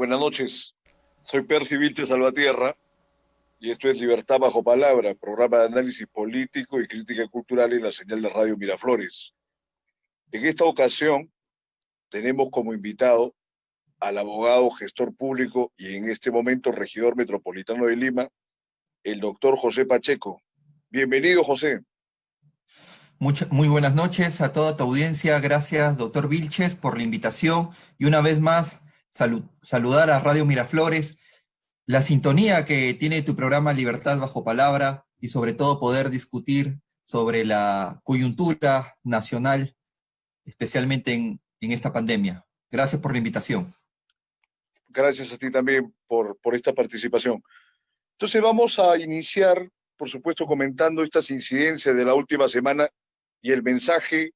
Buenas noches, soy Percy Vilches Salvatierra y esto es Libertad Bajo Palabra, programa de análisis político y crítica cultural en la señal de Radio Miraflores. En esta ocasión tenemos como invitado al abogado, gestor público y en este momento regidor metropolitano de Lima, el doctor José Pacheco. Bienvenido, José. Muy buenas noches a toda tu audiencia. Gracias, doctor Vilches, por la invitación. Y una vez más, saludar a Radio Miraflores, la sintonía que tiene tu programa Libertad Bajo Palabra y sobre todo poder discutir sobre la coyuntura nacional, especialmente en esta pandemia. Gracias por la invitación. Gracias a ti también por esta participación. Entonces vamos a iniciar, por supuesto, comentando estas incidencias de la última semana y el mensaje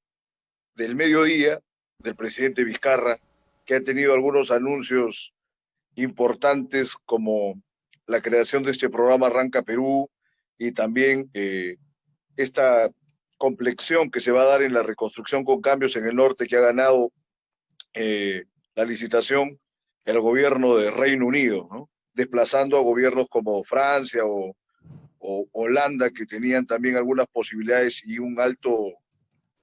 del mediodía del presidente Vizcarra, que ha tenido algunos anuncios importantes como la creación de este programa Arranca Perú y también esta complexión que se va a dar en la reconstrucción con cambios en el norte que ha ganado la licitación el gobierno de Reino Unido, ¿no? Desplazando a gobiernos como Francia o Holanda, que tenían también algunas posibilidades y un alto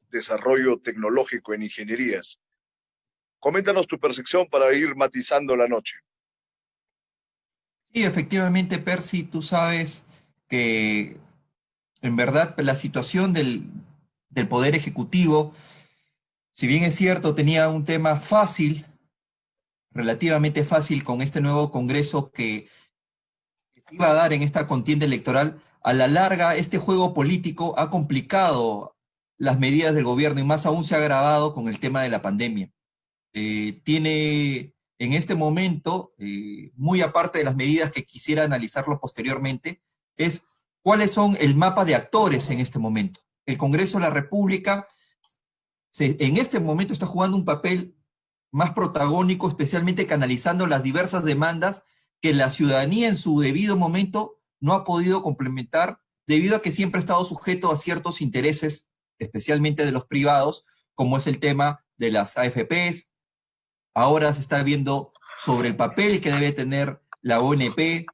desarrollo tecnológico en ingenierías. Coméntanos tu percepción para ir matizando la noche. Sí, efectivamente, Percy, tú sabes que en verdad la situación del Poder Ejecutivo, si bien es cierto, tenía un tema fácil, relativamente fácil con este nuevo Congreso que se iba a dar en esta contienda electoral, a la larga este juego político ha complicado las medidas del gobierno y más aún se ha agravado con el tema de la pandemia. Tiene en este momento, muy aparte de las medidas que quisiera analizarlo posteriormente, es cuáles son el mapa de actores en este momento. El Congreso de la República en este momento está jugando un papel más protagónico, especialmente canalizando las diversas demandas que la ciudadanía en su debido momento no ha podido complementar debido a que siempre ha estado sujeto a ciertos intereses, especialmente de los privados, como es el tema de las AFPs. Ahora se está viendo sobre el papel que debe tener la ONP.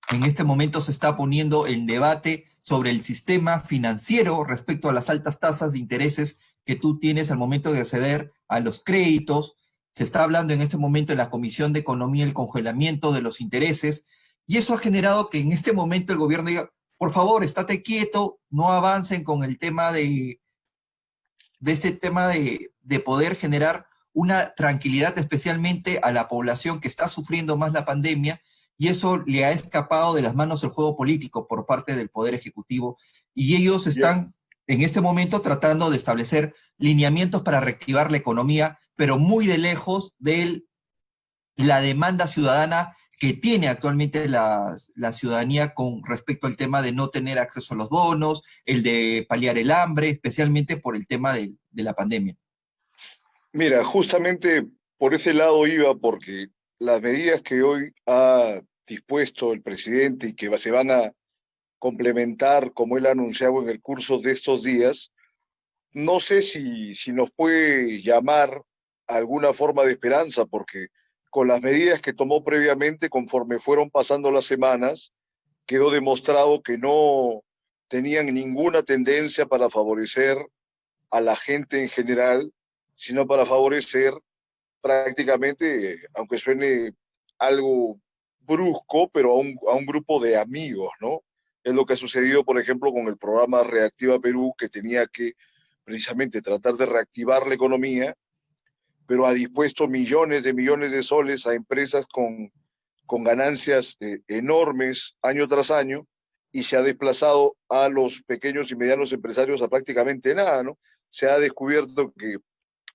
En este momento se está poniendo en debate sobre el sistema financiero respecto a las altas tasas de intereses que tú tienes al momento de acceder a los créditos. Se está hablando en este momento en la Comisión de Economía el congelamiento de los intereses y eso ha generado que en este momento el gobierno diga, por favor, estate quieto, no avancen con el tema de este tema de poder generar una tranquilidad especialmente a la población que está sufriendo más la pandemia y eso le ha escapado de las manos el juego político por parte del Poder Ejecutivo y ellos están en este momento tratando de establecer lineamientos para reactivar la economía, pero muy de lejos de la demanda ciudadana que tiene actualmente la ciudadanía con respecto al tema de no tener acceso a los bonos, el de paliar el hambre, especialmente por el tema de la pandemia. Mira, justamente por ese lado iba, porque las medidas que hoy ha dispuesto el presidente y que se van a complementar, como él ha anunciado en el curso de estos días, no sé si nos puede llamar a alguna forma de esperanza, porque con las medidas que tomó previamente, conforme fueron pasando las semanas, quedó demostrado que no tenían ninguna tendencia para favorecer a la gente en general, sino para favorecer prácticamente, aunque suene algo brusco, pero a un grupo de amigos, ¿no? Es lo que ha sucedido, por ejemplo, con el programa Reactiva Perú, que tenía que precisamente tratar de reactivar la economía, pero ha dispuesto millones de soles a empresas con ganancias enormes año tras año y se ha desplazado a los pequeños y medianos empresarios a prácticamente nada, ¿no? Se ha descubierto que,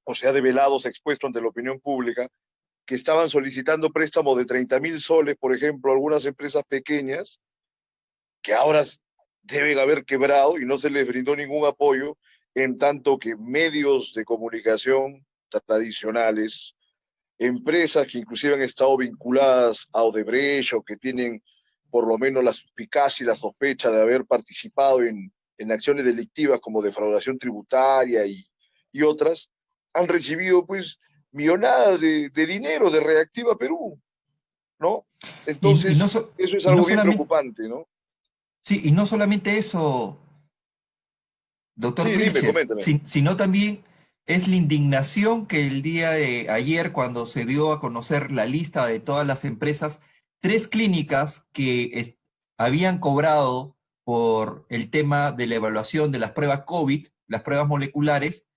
o se ha develado, se ha expuesto ante la opinión pública, que estaban solicitando préstamos de 30.000 soles, por ejemplo, algunas empresas pequeñas, que ahora deben haber quebrado y no se les brindó ningún apoyo, en tanto que medios de comunicación tradicionales, empresas que inclusive han estado vinculadas a Odebrecht o que tienen por lo menos la suspicacia y la sospecha de haber participado en acciones delictivas como defraudación tributaria y otras, han recibido pues millonadas de dinero de Reactiva Perú, ¿no? No, Entonces, eso es y no algo bien solamente, preocupante, ¿no? sí, y no solamente eso, doctor Sí, dime, Vilches, coméntame. sino también es la indignación que el día de ayer, cuando se dio a conocer la lista de todas las empresas, tres clínicas que habían cobrado por el tema de la evaluación de las pruebas COVID, las pruebas moleculares,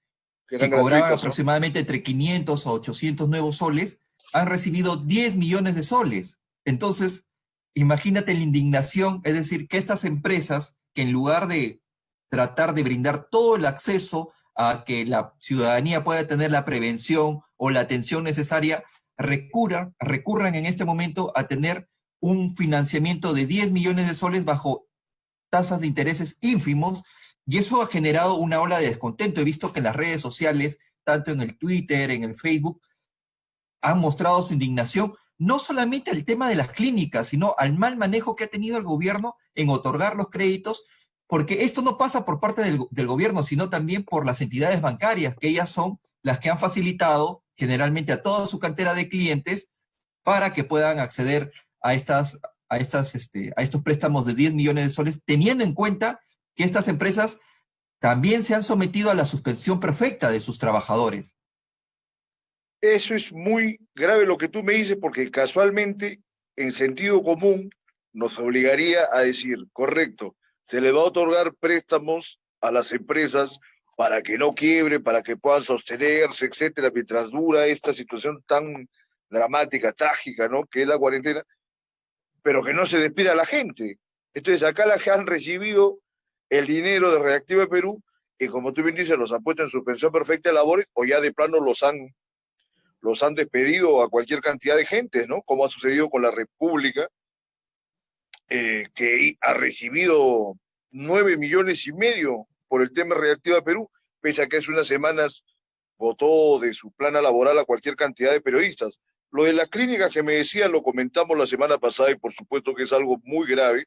Que que eran cobraban gratuitas, ¿no? aproximadamente entre 500 a 800 nuevos soles, han recibido 10 millones de soles. Entonces, imagínate la indignación, es decir, que estas empresas, que en lugar de tratar de brindar todo el acceso a que la ciudadanía pueda tener la prevención o la atención necesaria, recurran en este momento a tener un financiamiento de 10 millones de soles bajo tasas de intereses ínfimos, y eso ha generado una ola de descontento. He visto que en las redes sociales, tanto en el Twitter, en el Facebook, han mostrado su indignación, no solamente al tema de las clínicas, sino al mal manejo que ha tenido el gobierno en otorgar los créditos, porque esto no pasa por parte del gobierno, sino también por las entidades bancarias, que ellas son las que han facilitado generalmente a toda su cantera de clientes para que puedan acceder a a estos préstamos de 10 millones de soles, teniendo en cuenta que estas empresas también se han sometido a la suspensión perfecta de sus trabajadores. Eso es muy grave lo que tú me dices, porque casualmente, en sentido común, nos obligaría a decir, correcto, se le va a otorgar préstamos a las empresas para que no quiebre, para que puedan sostenerse, etcétera, mientras dura esta situación tan dramática, trágica, ¿no? Que es la cuarentena, pero que no se despida a la gente. Entonces, acá las que han recibido el dinero de Reactiva Perú, y como tú bien dices, los han puesto en suspensión perfecta de labores, o ya de plano los han despedido a cualquier cantidad de gente, ¿no? Como ha sucedido con la República, que ha recibido 9,5 millones por el tema Reactiva Perú, pese a que hace unas semanas votó de su plana laboral a cualquier cantidad de periodistas. Lo de las clínicas que me decía lo comentamos la semana pasada y por supuesto que es algo muy grave,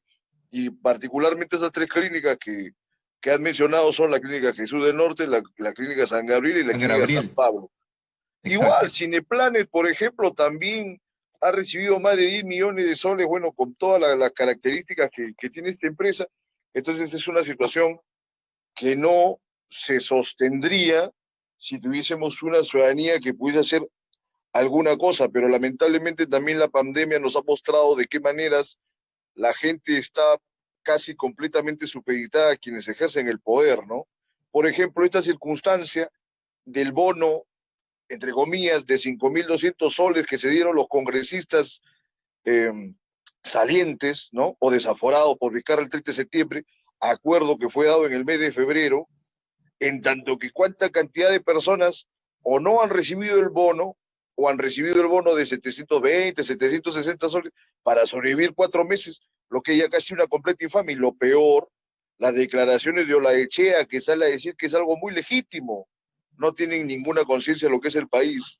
y particularmente esas tres clínicas que has mencionado son la Clínica Jesús del Norte, la Clínica San Gabriel y la San Clínica San Gabriel, Pablo. Igual, exacto. Cineplanet, por ejemplo, también ha recibido más de 10 millones de soles, bueno, con todas las características que tiene esta empresa. Entonces es una situación que no se sostendría si tuviésemos una ciudadanía que pudiese hacer alguna cosa, pero lamentablemente también la pandemia nos ha mostrado de qué maneras la gente está casi completamente supeditada a quienes ejercen el poder, ¿no? Por ejemplo, esta circunstancia del bono entre comillas, de 5.200 soles que se dieron los congresistas eh, salientes, ¿no? O desaforados por Vizcarra el 30 de septiembre, acuerdo que fue dado en el mes de febrero, en tanto que cuánta cantidad de personas o no han recibido el bono o han recibido el bono de 720, 760 soles para sobrevivir 4 meses, lo que ya casi una completa infamia. Y lo peor, las declaraciones de Olaechea, que sale a decir que es algo muy legítimo, no tienen ninguna conciencia de lo que es el país.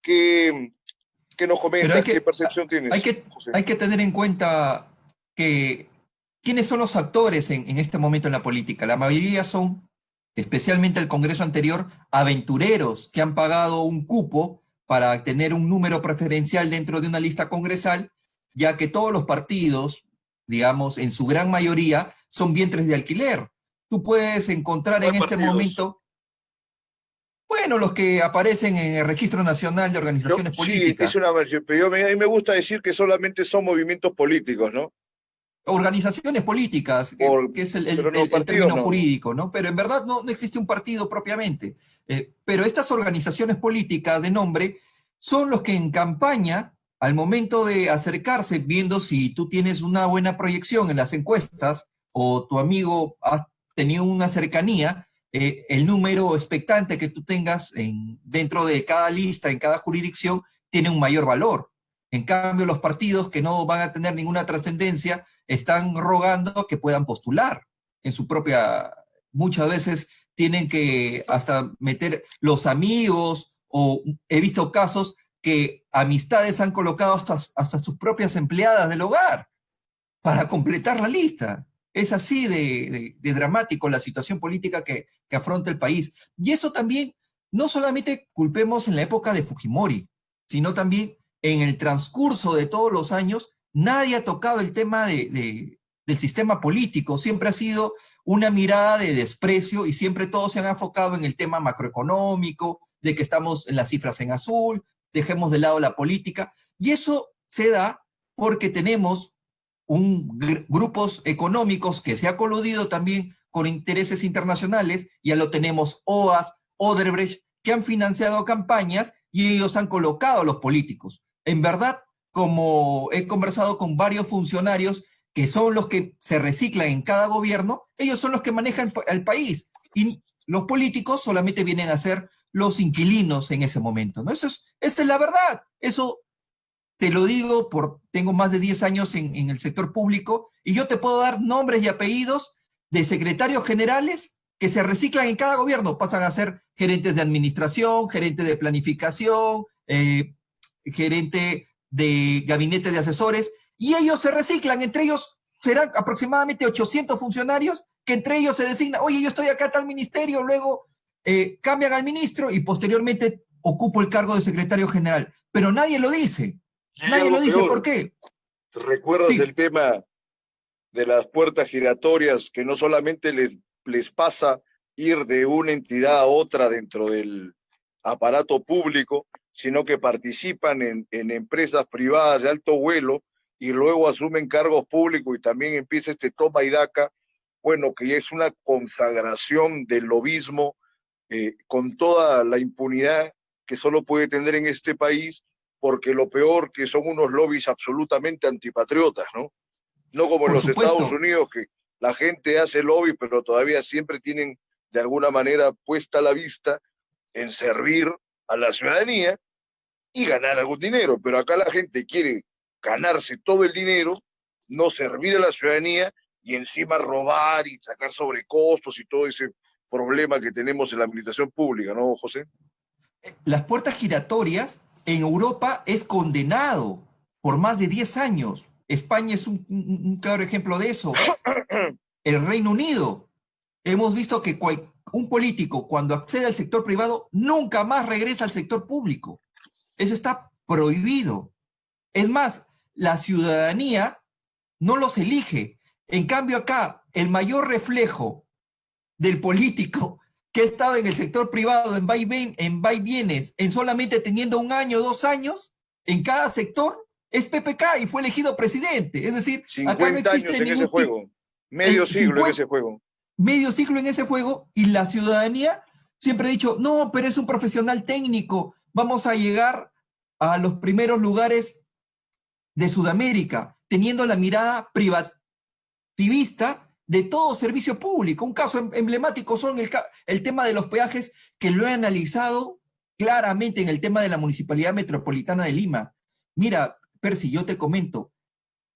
¿Qué, qué nos Pero hay comentas? ¿Qué que, percepción hay tienes, que, José? hay que tener en cuenta que quiénes son los actores en este momento en la política. La mayoría son, especialmente el Congreso anterior, aventureros que han pagado un cupo para tener un número preferencial dentro de una lista congresal, ya que todos los partidos, digamos, en su gran mayoría, son vientres de alquiler. Tú puedes encontrar en ¿Cuáles este partidos? momento, bueno, los que aparecen en el Registro Nacional de Organizaciones Sí, es Políticas. una, pero a mí me gusta decir que solamente son movimientos políticos, ¿no? Organizaciones políticas, Por, que es pero no, el partidos término no, no. jurídico, ¿no? Pero en verdad no existe un partido propiamente. Pero estas organizaciones políticas de nombre son los que en campaña, al momento de acercarse, viendo si tú tienes una buena proyección en las encuestas o tu amigo ha tenido una cercanía, el número expectante que tú tengas dentro de cada lista, en cada jurisdicción, tiene un mayor valor. En cambio, los partidos que no van a tener ninguna trascendencia están rogando que puedan postular en su propia, muchas veces tienen que hasta meter los amigos, o he visto casos que amistades han colocado hasta sus propias empleadas del hogar para completar la lista. Es así de dramático la situación política que afronta el país. Y eso también no solamente culpemos en la época de Fujimori, sino también en el transcurso de todos los años, nadie ha tocado el tema del sistema político, siempre ha sido una mirada de desprecio y siempre todos se han enfocado en el tema macroeconómico, de que estamos en las cifras en azul, dejemos de lado la política, y eso se da porque tenemos grupos económicos que se ha coludido también con intereses internacionales, ya lo tenemos OAS, Odebrecht, que han financiado campañas y ellos han colocado a los políticos. En verdad, como he conversado con varios funcionarios que son los que se reciclan en cada gobierno, ellos son los que manejan el país y los políticos solamente vienen a ser los inquilinos en ese momento, ¿no? Esta es la verdad. Eso te lo digo, tengo más de 10 años en el sector público y yo te puedo dar nombres y apellidos de secretarios generales que se reciclan en cada gobierno, pasan a ser gerentes de administración, gerente de planificación, gerente de gabinete de asesores, y ellos se reciclan, entre ellos serán aproximadamente 800 funcionarios que entre ellos se designan, oye, yo estoy acá tal ministerio, luego cambian al ministro y posteriormente ocupo el cargo de secretario general, pero nadie lo dice. Y hay Nadie algo lo dice, peor. ¿por qué? ¿Recuerdas Sí, el tema de las puertas giratorias que no solamente les pasa ir de una entidad a otra dentro del aparato público, sino que participan en empresas privadas de alto vuelo y luego asumen cargos públicos y también empieza este toma y daca, bueno, que ya es una consagración del lobismo con toda la impunidad que solo puede tener en este país, porque lo peor que son unos lobbies absolutamente antipatriotas, ¿no? No como en por los Estados supuesto, Unidos, que la gente hace lobby, pero todavía siempre tienen de alguna manera puesta la vista en servir a la ciudadanía y ganar algún dinero. Pero acá la gente quiere ganarse todo el dinero, no servir a la ciudadanía y encima robar y sacar sobrecostos y todo ese problema que tenemos en la administración pública, ¿no, José? las puertas giratorias en Europa es condenado por más de 10 años. España es un claro ejemplo de eso. El Reino Unido, hemos visto que un político cuando accede al sector privado nunca más regresa al sector público. Eso está prohibido. Es más, la ciudadanía no los elige. En cambio acá, el mayor reflejo del político que ha estado en el sector privado en vaivienes, en solamente teniendo un año, 2 años, en cada sector, es PPK y fue elegido presidente. Es decir, acá no 50 años existe en ese ningún tipo, juego, medio siglo en 50, ese juego. medio ciclo en ese juego y la ciudadanía siempre ha dicho, no, pero es un profesional técnico, vamos a llegar a los primeros lugares de Sudamérica, teniendo la mirada privativista de todo servicio público. Un caso emblemático son el tema de los peajes, que lo he analizado claramente en el tema de la Municipalidad Metropolitana de Lima. Mira, Percy, yo te comento,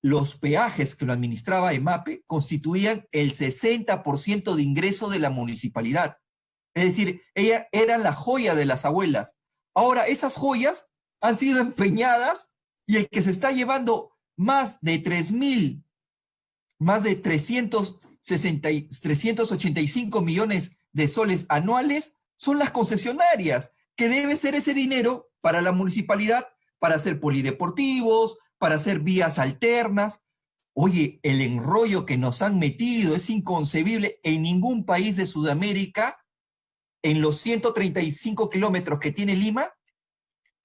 los peajes que lo administraba EMAPE constituían el 60% de ingreso de la municipalidad. Es decir, ella era la joya de las abuelas. Ahora, esas joyas han sido empeñadas y el que se está llevando más de 3.000, más de 385 millones de soles anuales son las concesionarias, que debe ser ese dinero para la municipalidad, para hacer polideportivos, para hacer vías alternas. Oye, el enrollo que nos han metido es inconcebible. En ningún país de Sudamérica, en los 135 kilómetros que tiene Lima,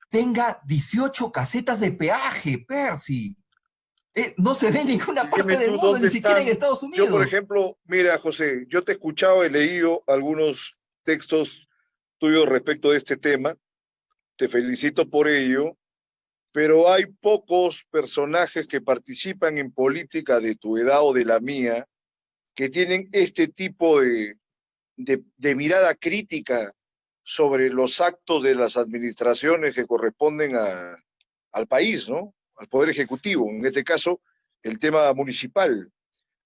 tenga 18 casetas de peaje, Percy. No se ve en ninguna parte Dime del tú mundo, dónde ni siquiera en están. Estados Yo, por Unidos. ejemplo, mira, José, yo te he escuchado, he leído algunos textos tuyos respecto de este tema, te felicito por ello, pero hay pocos personajes que participan en política de tu edad o de la mía que tienen este tipo de mirada crítica sobre los actos de las administraciones que corresponden al país, ¿no? Al Poder Ejecutivo, en este caso, el tema municipal.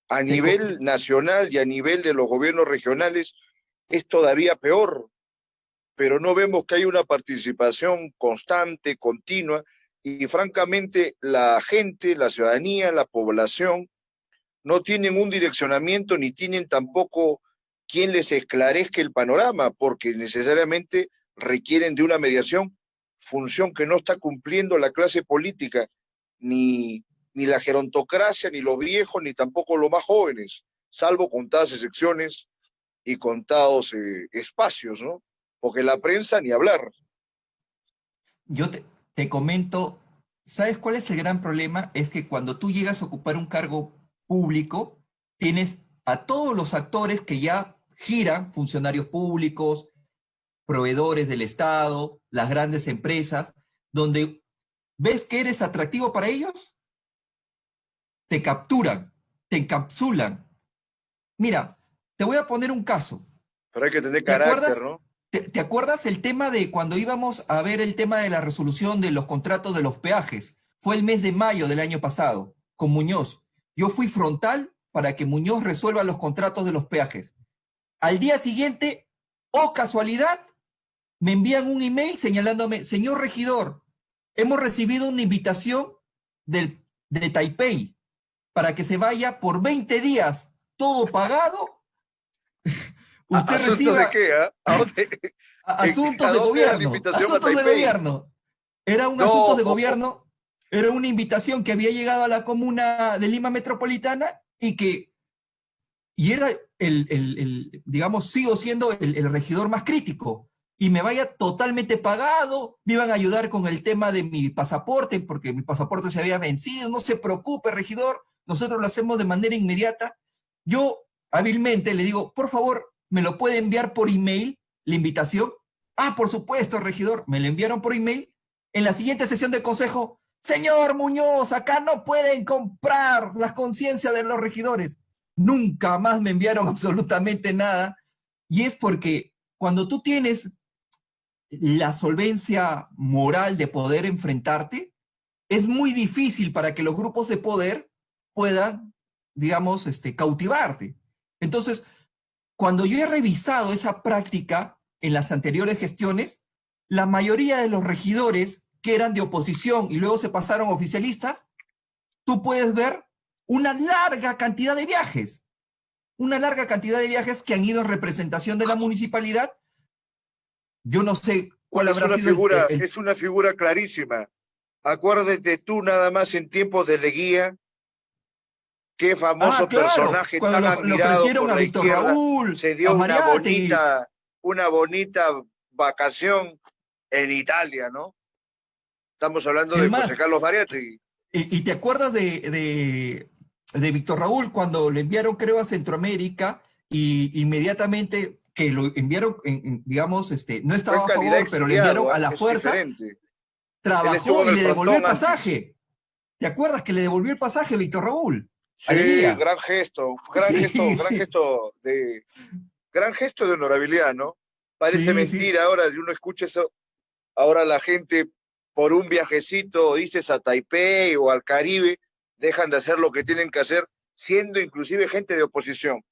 A Te, co- nivel nacional y a nivel de los gobiernos regionales es todavía peor, pero no vemos que hay una participación constante, continua, y francamente la gente, la ciudadanía, la población no tienen un direccionamiento ni tienen tampoco quien les esclarezca el panorama, porque necesariamente requieren de una mediación, función que no está cumpliendo la clase política, ni la gerontocracia, ni los viejos, ni tampoco los más jóvenes, salvo contadas excepciones y contados espacios, ¿no? Porque la prensa ni hablar. Yo te comento, ¿sabes cuál es el gran problema? Es que cuando tú llegas a ocupar un cargo público, tienes a todos los actores que ya giran, funcionarios públicos, proveedores del Estado, las grandes empresas, donde ves que eres atractivo para ellos, te capturan, te encapsulan. Mira, te voy a poner un caso. Pero hay que tener ¿Te carácter, acuerdas? ¿no? ¿Te acuerdas el tema de cuando íbamos a ver el tema de la resolución de los contratos de los peajes? Fue el mes de mayo del año pasado, con Muñoz. Yo fui frontal para que Muñoz resuelva los contratos de los peajes. Al día siguiente, oh casualidad, me envían un email señalándome, señor regidor, hemos recibido una invitación de Taipei para que se vaya por 20 días, todo pagado. Usted ¿Asuntos de reciba qué? ¿Ah? ¿A dónde, asuntos a de dónde era la gobierno, invitación a asuntos de Taipei? gobierno. Era un asunto No, de gobierno, era una invitación que había llegado a la comuna de Lima Metropolitana y era digamos, sigo siendo el regidor más crítico y me vaya totalmente pagado, me iban a ayudar con el tema de mi pasaporte, porque mi pasaporte se había vencido, no se preocupe, regidor, nosotros lo hacemos de manera inmediata. Yo hábilmente le digo, por favor, ¿me lo puede enviar por email la invitación? Ah, por supuesto, regidor, me lo enviaron por email. En la siguiente sesión del consejo, señor Muñoz, acá no pueden comprar las conciencias de los regidores. Nunca más me enviaron absolutamente nada. Y es porque cuando tú tienes la solvencia moral de poder enfrentarte, es muy difícil para que los grupos de poder puedan, digamos, cautivarte. Entonces, cuando yo he revisado esa práctica en las anteriores gestiones, la mayoría de los regidores que eran de oposición y luego se pasaron oficialistas, tú puedes ver una larga cantidad de viajes, que han ido en representación de la municipalidad. Yo no sé cuál habrá sido es una figura clarísima. Acuérdate tú nada más en tiempos de Leguía, qué Ah, famoso claro, personaje cuando tan lo admirado ofrecieron por a la Víctor izquierda, Raúl, se a dio Mariátegui. una bonita vacación en Italia, ¿no? Estamos hablando Es de José más, Carlos Mariátegui. y te acuerdas de Víctor Raúl cuando lo enviaron, creo, a Centroamérica y inmediatamente que lo enviaron, digamos, no Fue en estaba a calidad favor, pero lo enviaron exiliado, a ¿ah? la Eso es fuerza, diferente. Él estuvo trabajó en y el le devolvió el frontón antes. pasaje. ¿Te acuerdas que le devolvió el pasaje a Víctor Raúl? Sí, Alegría. Sí, sí, gran gesto de honorabilidad, ¿no? Parece sí, sí. mentira ahora, uno escucha eso, ahora la gente por un viajecito, dices a Taipei o al Caribe, dejan de hacer lo que tienen que hacer, siendo inclusive gente de oposición.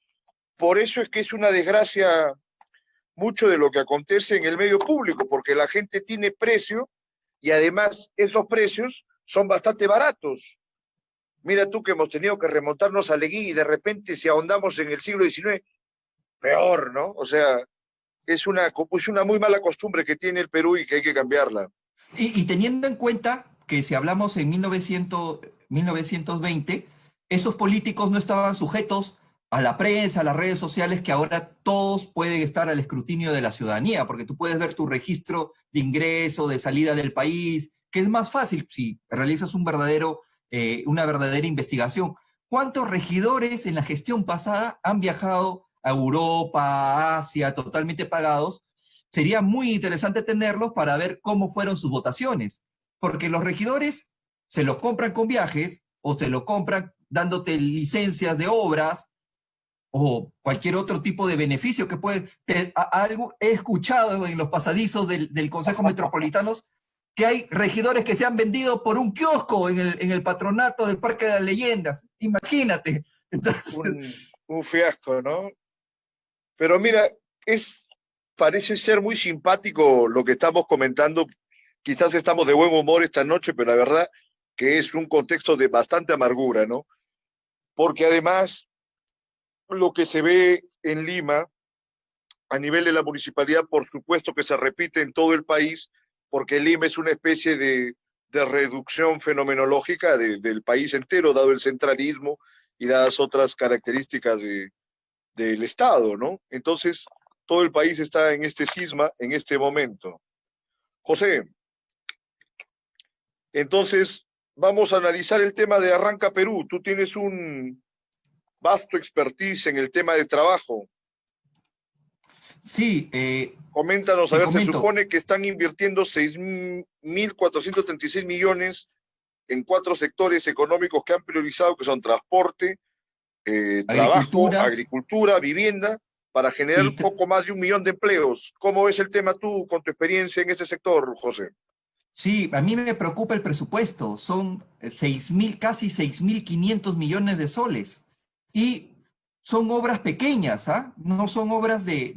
Por eso es que es una desgracia mucho de lo que acontece en el medio público, porque la gente tiene precio y además esos precios son bastante baratos. Mira tú que hemos tenido que remontarnos a Leguí y de repente si ahondamos en el siglo XIX, peor, ¿no? O sea, es una muy mala costumbre que tiene el Perú y que hay que cambiarla. Y teniendo en cuenta que si hablamos en 1920, esos políticos no estaban sujetos a la prensa, a las redes sociales, que ahora todos pueden estar al escrutinio de la ciudadanía, porque tú puedes ver tu registro de ingreso, de salida del país, que es más fácil si realizas una verdadera investigación. ¿Cuántos regidores en la gestión pasada han viajado a Europa, a Asia, totalmente pagados? Sería muy interesante tenerlos para ver cómo fueron sus votaciones, porque los regidores se los compran con viajes o se lo compran dándote licencias de obras o cualquier otro tipo de beneficio que puede. Algo he escuchado en los pasadizos del Consejo Metropolitanos que hay regidores que se han vendido por un kiosco en el patronato del Parque de las Leyendas. Imagínate. Entonces, Un fiasco, ¿no? Pero mira, parece ser muy simpático lo que estamos comentando. Quizás estamos de buen humor esta noche, pero la verdad que es un contexto de bastante amargura, ¿no? Porque además lo que se ve en Lima a nivel de la municipalidad, por supuesto que se repite en todo el país, porque Lima es una especie de reducción fenomenológica del país entero, dado el centralismo y dadas otras características del Estado, ¿no? Entonces, todo el país está en este cisma en este momento. José, entonces vamos a analizar el tema de Arranca Perú. Tú tienes un vasto expertise en el tema de trabajo. Sí, Coméntanos, a te ver, se comento. supone que están invirtiendo 6.436 millones en 4 sectores económicos que han priorizado, que son transporte, trabajo, Agricultura agricultura, vivienda, para generar y poco más de 1 millón de empleos. ¿Cómo es el tema tú con tu experiencia en este sector, José? sí, a mí me preocupa el presupuesto. Son 6.000, casi 6.500 millones de soles. Y son obras pequeñas, ¿ah? No son obras de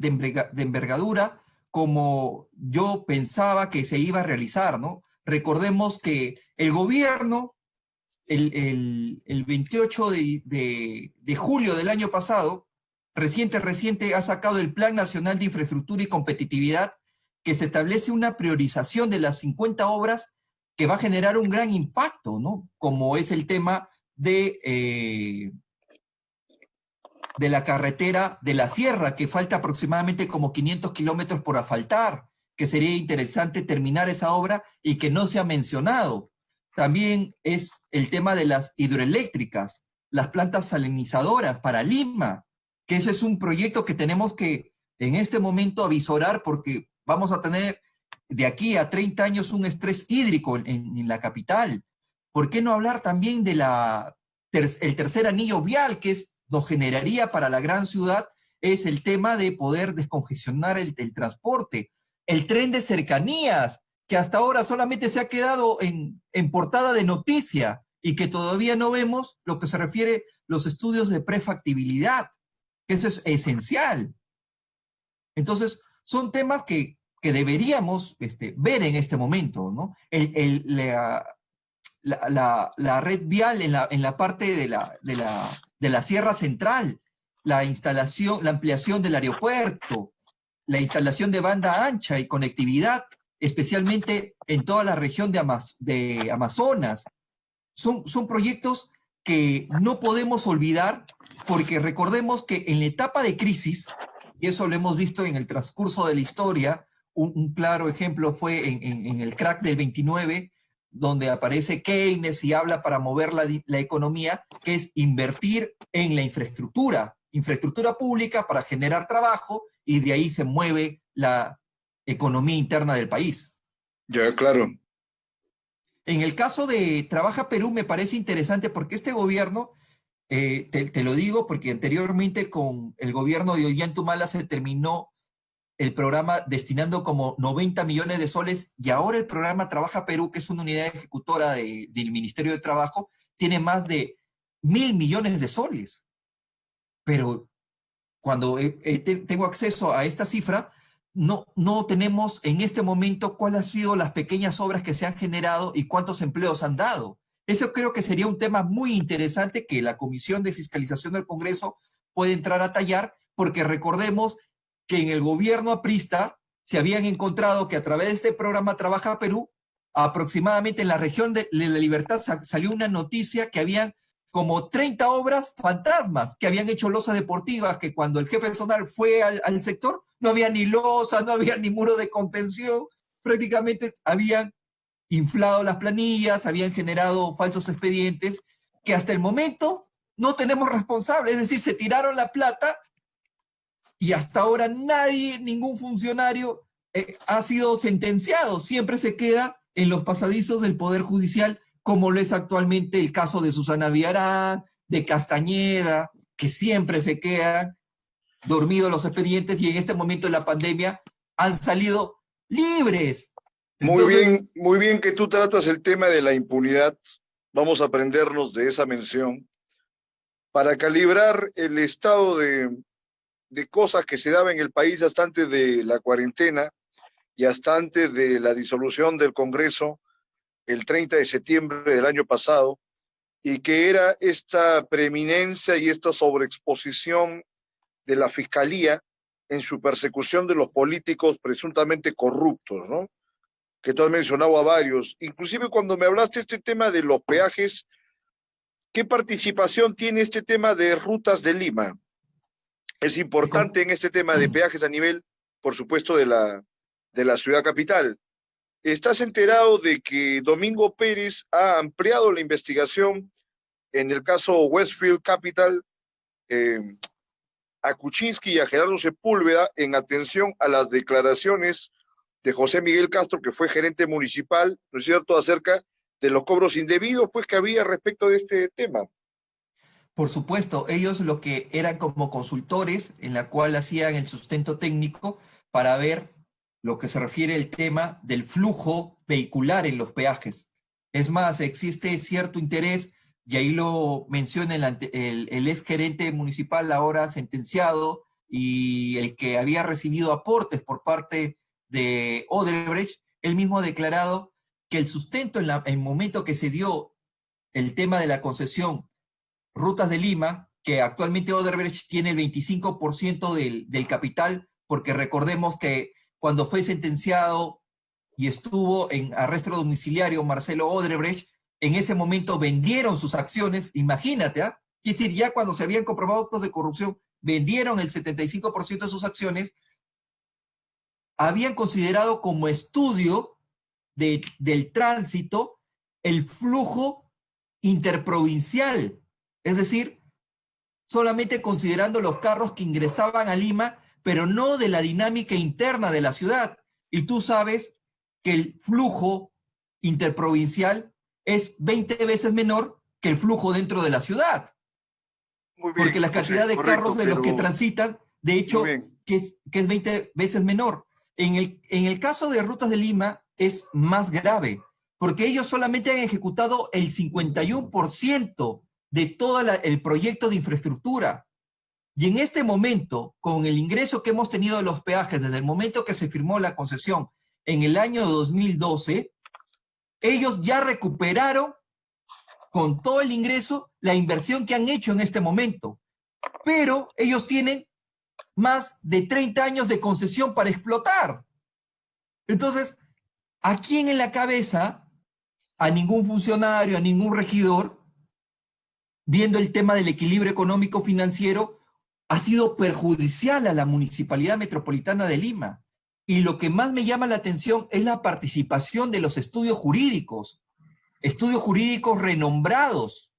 envergadura como yo pensaba que se iba a realizar, ¿no? Recordemos que el gobierno, el 28 de julio del año pasado, reciente, ha sacado el Plan Nacional de Infraestructura y Competitividad, que se establece una priorización de las 50 obras que va a generar un gran impacto, ¿no? Como es el tema de la carretera de la Sierra, que falta aproximadamente como 500 kilómetros por asfaltar, que sería interesante terminar esa obra y que no se ha mencionado. También es el tema de las hidroeléctricas, las plantas salinizadoras para Lima, que ese es un proyecto que tenemos que en este momento avisorar porque vamos a tener de aquí a 30 años un estrés hídrico en la capital. ¿Por qué no hablar también de el tercer anillo vial, nos generaría para la gran ciudad? Es el tema de poder descongestionar el transporte. El tren de cercanías, que hasta ahora solamente se ha quedado en portada de noticia y que todavía no vemos lo que se refiere a los estudios de prefactibilidad, que eso es esencial. Entonces, son temas que deberíamos ver en este momento, ¿no? La red vial en la parte de la Sierra Central, la instalación, la ampliación del aeropuerto, la instalación de banda ancha y conectividad, especialmente en toda la región de Amazonas. Son proyectos que no podemos olvidar porque recordemos que en la etapa de crisis, y eso lo hemos visto en el transcurso de la historia, un claro ejemplo fue en el crack del 29, donde aparece Keynes y habla para mover la economía, que es invertir en la infraestructura pública para generar trabajo y de ahí se mueve la economía interna del país. Ya, claro. En el caso de Trabaja Perú me parece interesante porque este gobierno, te lo digo porque anteriormente con el gobierno de Ollanta se terminó el programa destinando como 90 millones de soles y ahora el programa Trabaja Perú, que es una unidad ejecutora del Ministerio de Trabajo, tiene más de 1.000 millones de soles. Pero cuando tengo acceso a esta cifra, no tenemos en este momento cuáles han sido las pequeñas obras que se han generado y cuántos empleos han dado. Eso creo que sería un tema muy interesante que la Comisión de Fiscalización del Congreso puede entrar a tallar, porque recordemos que en el gobierno aprista se habían encontrado que a través de este programa Trabaja Perú, aproximadamente en la región de La Libertad salió una noticia que habían como 30 obras fantasmas que habían hecho losas deportivas, que cuando el jefe personal fue al sector, no había ni losa, no había ni muro de contención, prácticamente habían inflado las planillas, habían generado falsos expedientes, que hasta el momento no tenemos responsables, es decir, se tiraron la plata y hasta ahora nadie, ningún funcionario ha sido sentenciado, siempre se queda en los pasadizos del Poder Judicial, como lo es actualmente el caso de Susana Villarán, de Castañeda, que siempre se quedan dormidos los expedientes y en este momento de la pandemia han salido libres. Entonces, Muy bien que tú tratas el tema de la impunidad. Vamos a aprendernos de esa mención para calibrar el estado de cosas que se daba en el país hasta antes de la cuarentena y hasta antes de la disolución del Congreso el 30 de septiembre del año pasado, y que era esta preeminencia y esta sobreexposición de la Fiscalía en su persecución de los políticos presuntamente corruptos, ¿no? Que tú has mencionado a varios. Inclusive cuando me hablaste de este tema de los peajes, ¿qué participación tiene este tema de rutas de Lima? Es importante en este tema de peajes a nivel, por supuesto, de la ciudad capital. ¿Estás enterado de que Domingo Pérez ha ampliado la investigación en el caso Westfield Capital a Kuczynski y a Gerardo Sepúlveda en atención a las declaraciones de José Miguel Castro, que fue gerente municipal, ¿no es cierto?, acerca de los cobros indebidos pues que había respecto de este tema? Por supuesto, ellos lo que eran como consultores en la cual hacían el sustento técnico para ver lo que se refiere al tema del flujo vehicular en los peajes. Es más, existe cierto interés, y ahí lo menciona el ex gerente municipal ahora sentenciado y el que había recibido aportes por parte de Odebrecht. Él mismo ha declarado que el sustento en el momento que se dio el tema de la concesión Rutas de Lima, que actualmente Odebrecht tiene el 25% del capital, porque recordemos que cuando fue sentenciado y estuvo en arresto domiciliario Marcelo Odebrecht, en ese momento vendieron sus acciones, imagínate, ¿ah? Es decir, ya cuando se habían comprobado actos de corrupción, vendieron el 75% de sus acciones, habían considerado como estudio del tránsito el flujo interprovincial, es decir, solamente considerando los carros que ingresaban a Lima, pero no de la dinámica interna de la ciudad. Y tú sabes que el flujo interprovincial es 20 veces menor que el flujo dentro de la ciudad. Muy bien, Porque la cantidad de correcto, carros de los que transitan, de hecho, que es 20 veces menor. En el caso de Rutas de Lima es más grave, porque ellos solamente han ejecutado el 51% de todo el proyecto de infraestructura. Y en este momento, con el ingreso que hemos tenido de los peajes desde el momento que se firmó la concesión en el año 2012, ellos ya recuperaron con todo el ingreso la inversión que han hecho en este momento. Pero ellos tienen más de 30 años de concesión para explotar. Entonces, ¿a quién en la cabeza? A ningún funcionario, a ningún regidor, viendo el tema del equilibrio económico financiero, ha sido perjudicial a la Municipalidad Metropolitana de Lima. Y lo que más me llama la atención es la participación de los estudios jurídicos renombrados,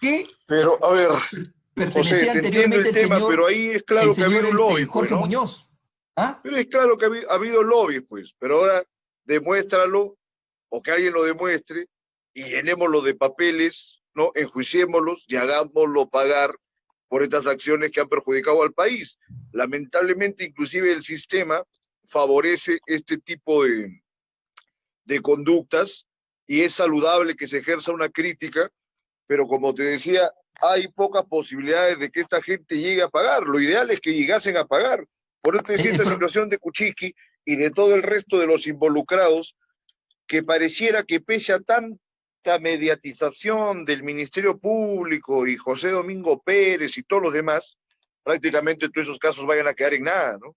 que pero, a ver, pertenecía José, te entiendo anteriormente el tema, señor, pero ahí es claro que ha habido un lobby, pues, Jorge ¿no? Muñoz. ¿Ah? Pero es claro que ha habido lobby, pues, pero ahora demuéstralo, o que alguien lo demuestre, y llenémoslo de papeles, ¿no? Enjuiciémoslos y hagámoslo pagar por estas acciones que han perjudicado al país. Lamentablemente, inclusive el sistema favorece este tipo de conductas y es saludable que se ejerza una crítica, pero como te decía, hay pocas posibilidades de que esta gente llegue a pagar. Lo ideal es que llegasen a pagar. Por eso te decía esta situación de Kuczynski y de todo el resto de los involucrados, que pareciera que pese a tanta mediatización del Ministerio Público y José Domingo Pérez y todos los demás, prácticamente todos esos casos vayan a quedar en nada, ¿no?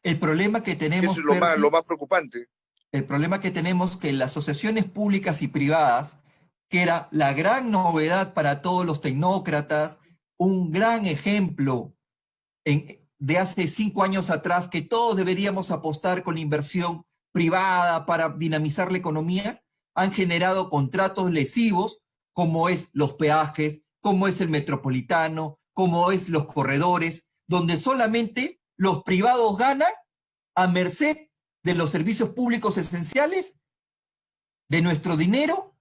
El problema que tenemos, Eso es lo más preocupante. El problema que tenemos que las asociaciones públicas y privadas, que era la gran novedad para todos los tecnócratas, un gran ejemplo de hace 5 años atrás, que todos deberíamos apostar con la inversión privada para dinamizar la economía, han generado contratos lesivos, como es los peajes, como es el metropolitano, como es los corredores, donde solamente los privados ganan a merced de los servicios públicos esenciales, de nuestro dinero,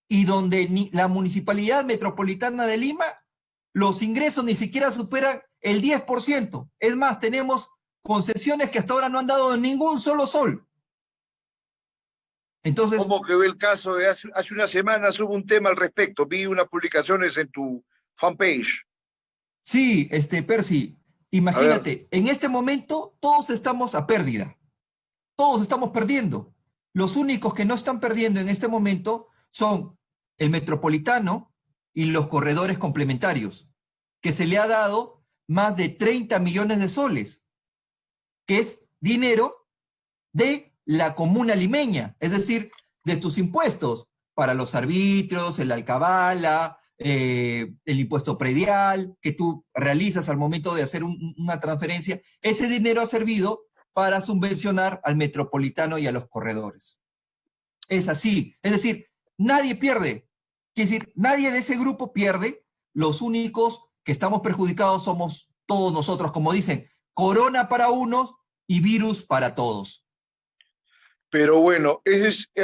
y donde la Municipalidad Metropolitana de Lima, los ingresos ni siquiera superan el 10%. Es más, tenemos concesiones que hasta ahora no han dado ningún solo sol. Entonces, ¿cómo quedó el caso de hace unas semanas? Hubo un tema al respecto, vi unas publicaciones en tu fanpage. Sí, Percy, imagínate, en este momento todos estamos a pérdida. Todos estamos perdiendo. Los únicos que no están perdiendo en este momento son el metropolitano y los corredores complementarios, que se le ha dado más de 30 millones de soles, que es dinero de la comuna limeña, es decir, de tus impuestos para los arbitrios, el alcabala, el impuesto predial que tú realizas al momento de hacer una transferencia. Ese dinero ha servido para subvencionar al metropolitano y a los corredores. Es así, es decir, nadie pierde. Quiere decir, nadie de ese grupo pierde. Los únicos que estamos perjudicados somos todos nosotros, como dicen, corona para unos y virus para todos. Pero bueno,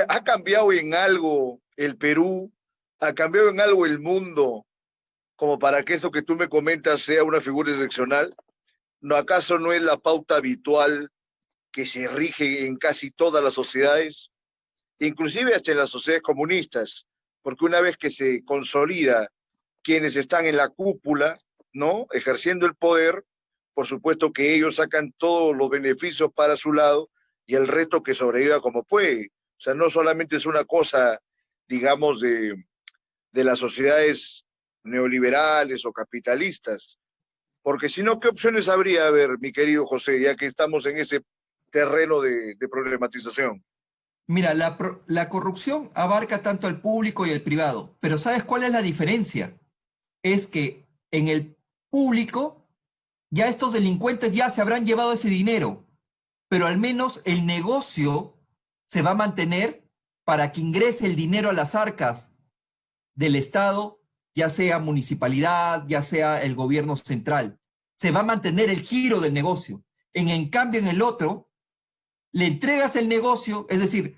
¿ha cambiado en algo el Perú? ¿Ha cambiado en algo el mundo como para que eso que tú me comentas sea una figura excepcional? ¿No acaso no es la pauta habitual que se rige en casi todas las sociedades, inclusive hasta en las sociedades comunistas? Porque una vez que se consolida quienes están en la cúpula, ¿no?, ejerciendo el poder, por supuesto que ellos sacan todos los beneficios para su lado y el resto que sobreviva como puede. O sea, no solamente es una cosa, digamos, de las sociedades neoliberales o capitalistas, porque si no, ¿qué opciones habría? A ver, mi querido José, ya que estamos en ese terreno de problematización. Mira, la corrupción abarca tanto al público y al privado, pero ¿sabes cuál es la diferencia? Es que en el público ya estos delincuentes ya se habrán llevado ese dinero, pero al menos el negocio se va a mantener para que ingrese el dinero a las arcas del Estado, ya sea municipalidad, ya sea el gobierno central. Se va a mantener el giro del negocio. En cambio, en el otro, le entregas el negocio, es decir,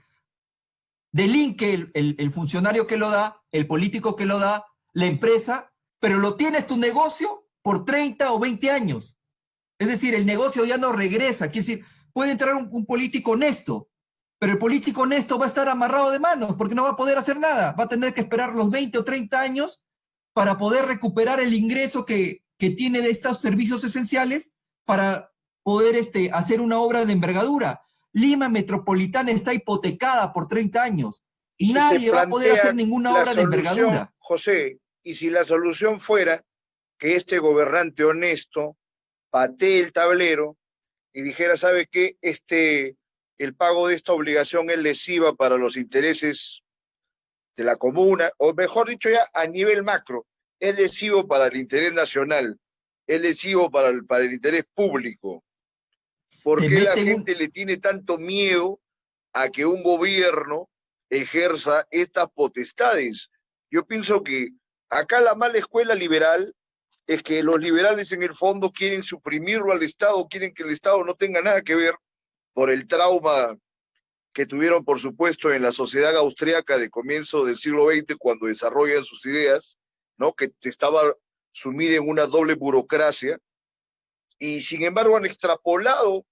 delinque el funcionario que lo da, el político que lo da, la empresa, pero lo tienes tu negocio por 30 o 20 años. Es decir, el negocio ya no regresa. Quiere decir, puede entrar un político honesto, pero el político honesto va a estar amarrado de manos porque no va a poder hacer nada. Va a tener que esperar los 20 o 30 años para poder recuperar el ingreso que tiene de estos servicios esenciales para poder hacer una obra de envergadura. Lima Metropolitana está hipotecada por 30 años. Y si nadie va a poder hacer ninguna obra de envergadura. José, y si la solución fuera que este gobernante honesto patee el tablero y dijera, ¿sabe qué? El pago de esta obligación es lesiva para los intereses de la comuna, o mejor dicho ya a nivel macro, es lesivo para el interés nacional, es lesivo para el interés público. ¿Por qué la gente le tiene tanto miedo a que un gobierno ejerza estas potestades? Yo pienso que acá la mala escuela liberal es que los liberales en el fondo quieren suprimirlo al Estado, quieren que el Estado no tenga nada que ver por el trauma que tuvieron, por supuesto, en la sociedad austríaca de comienzo del siglo XX, cuando desarrollan sus ideas, ¿no?, que estaba sumida en una doble burocracia, y sin embargo han extrapolado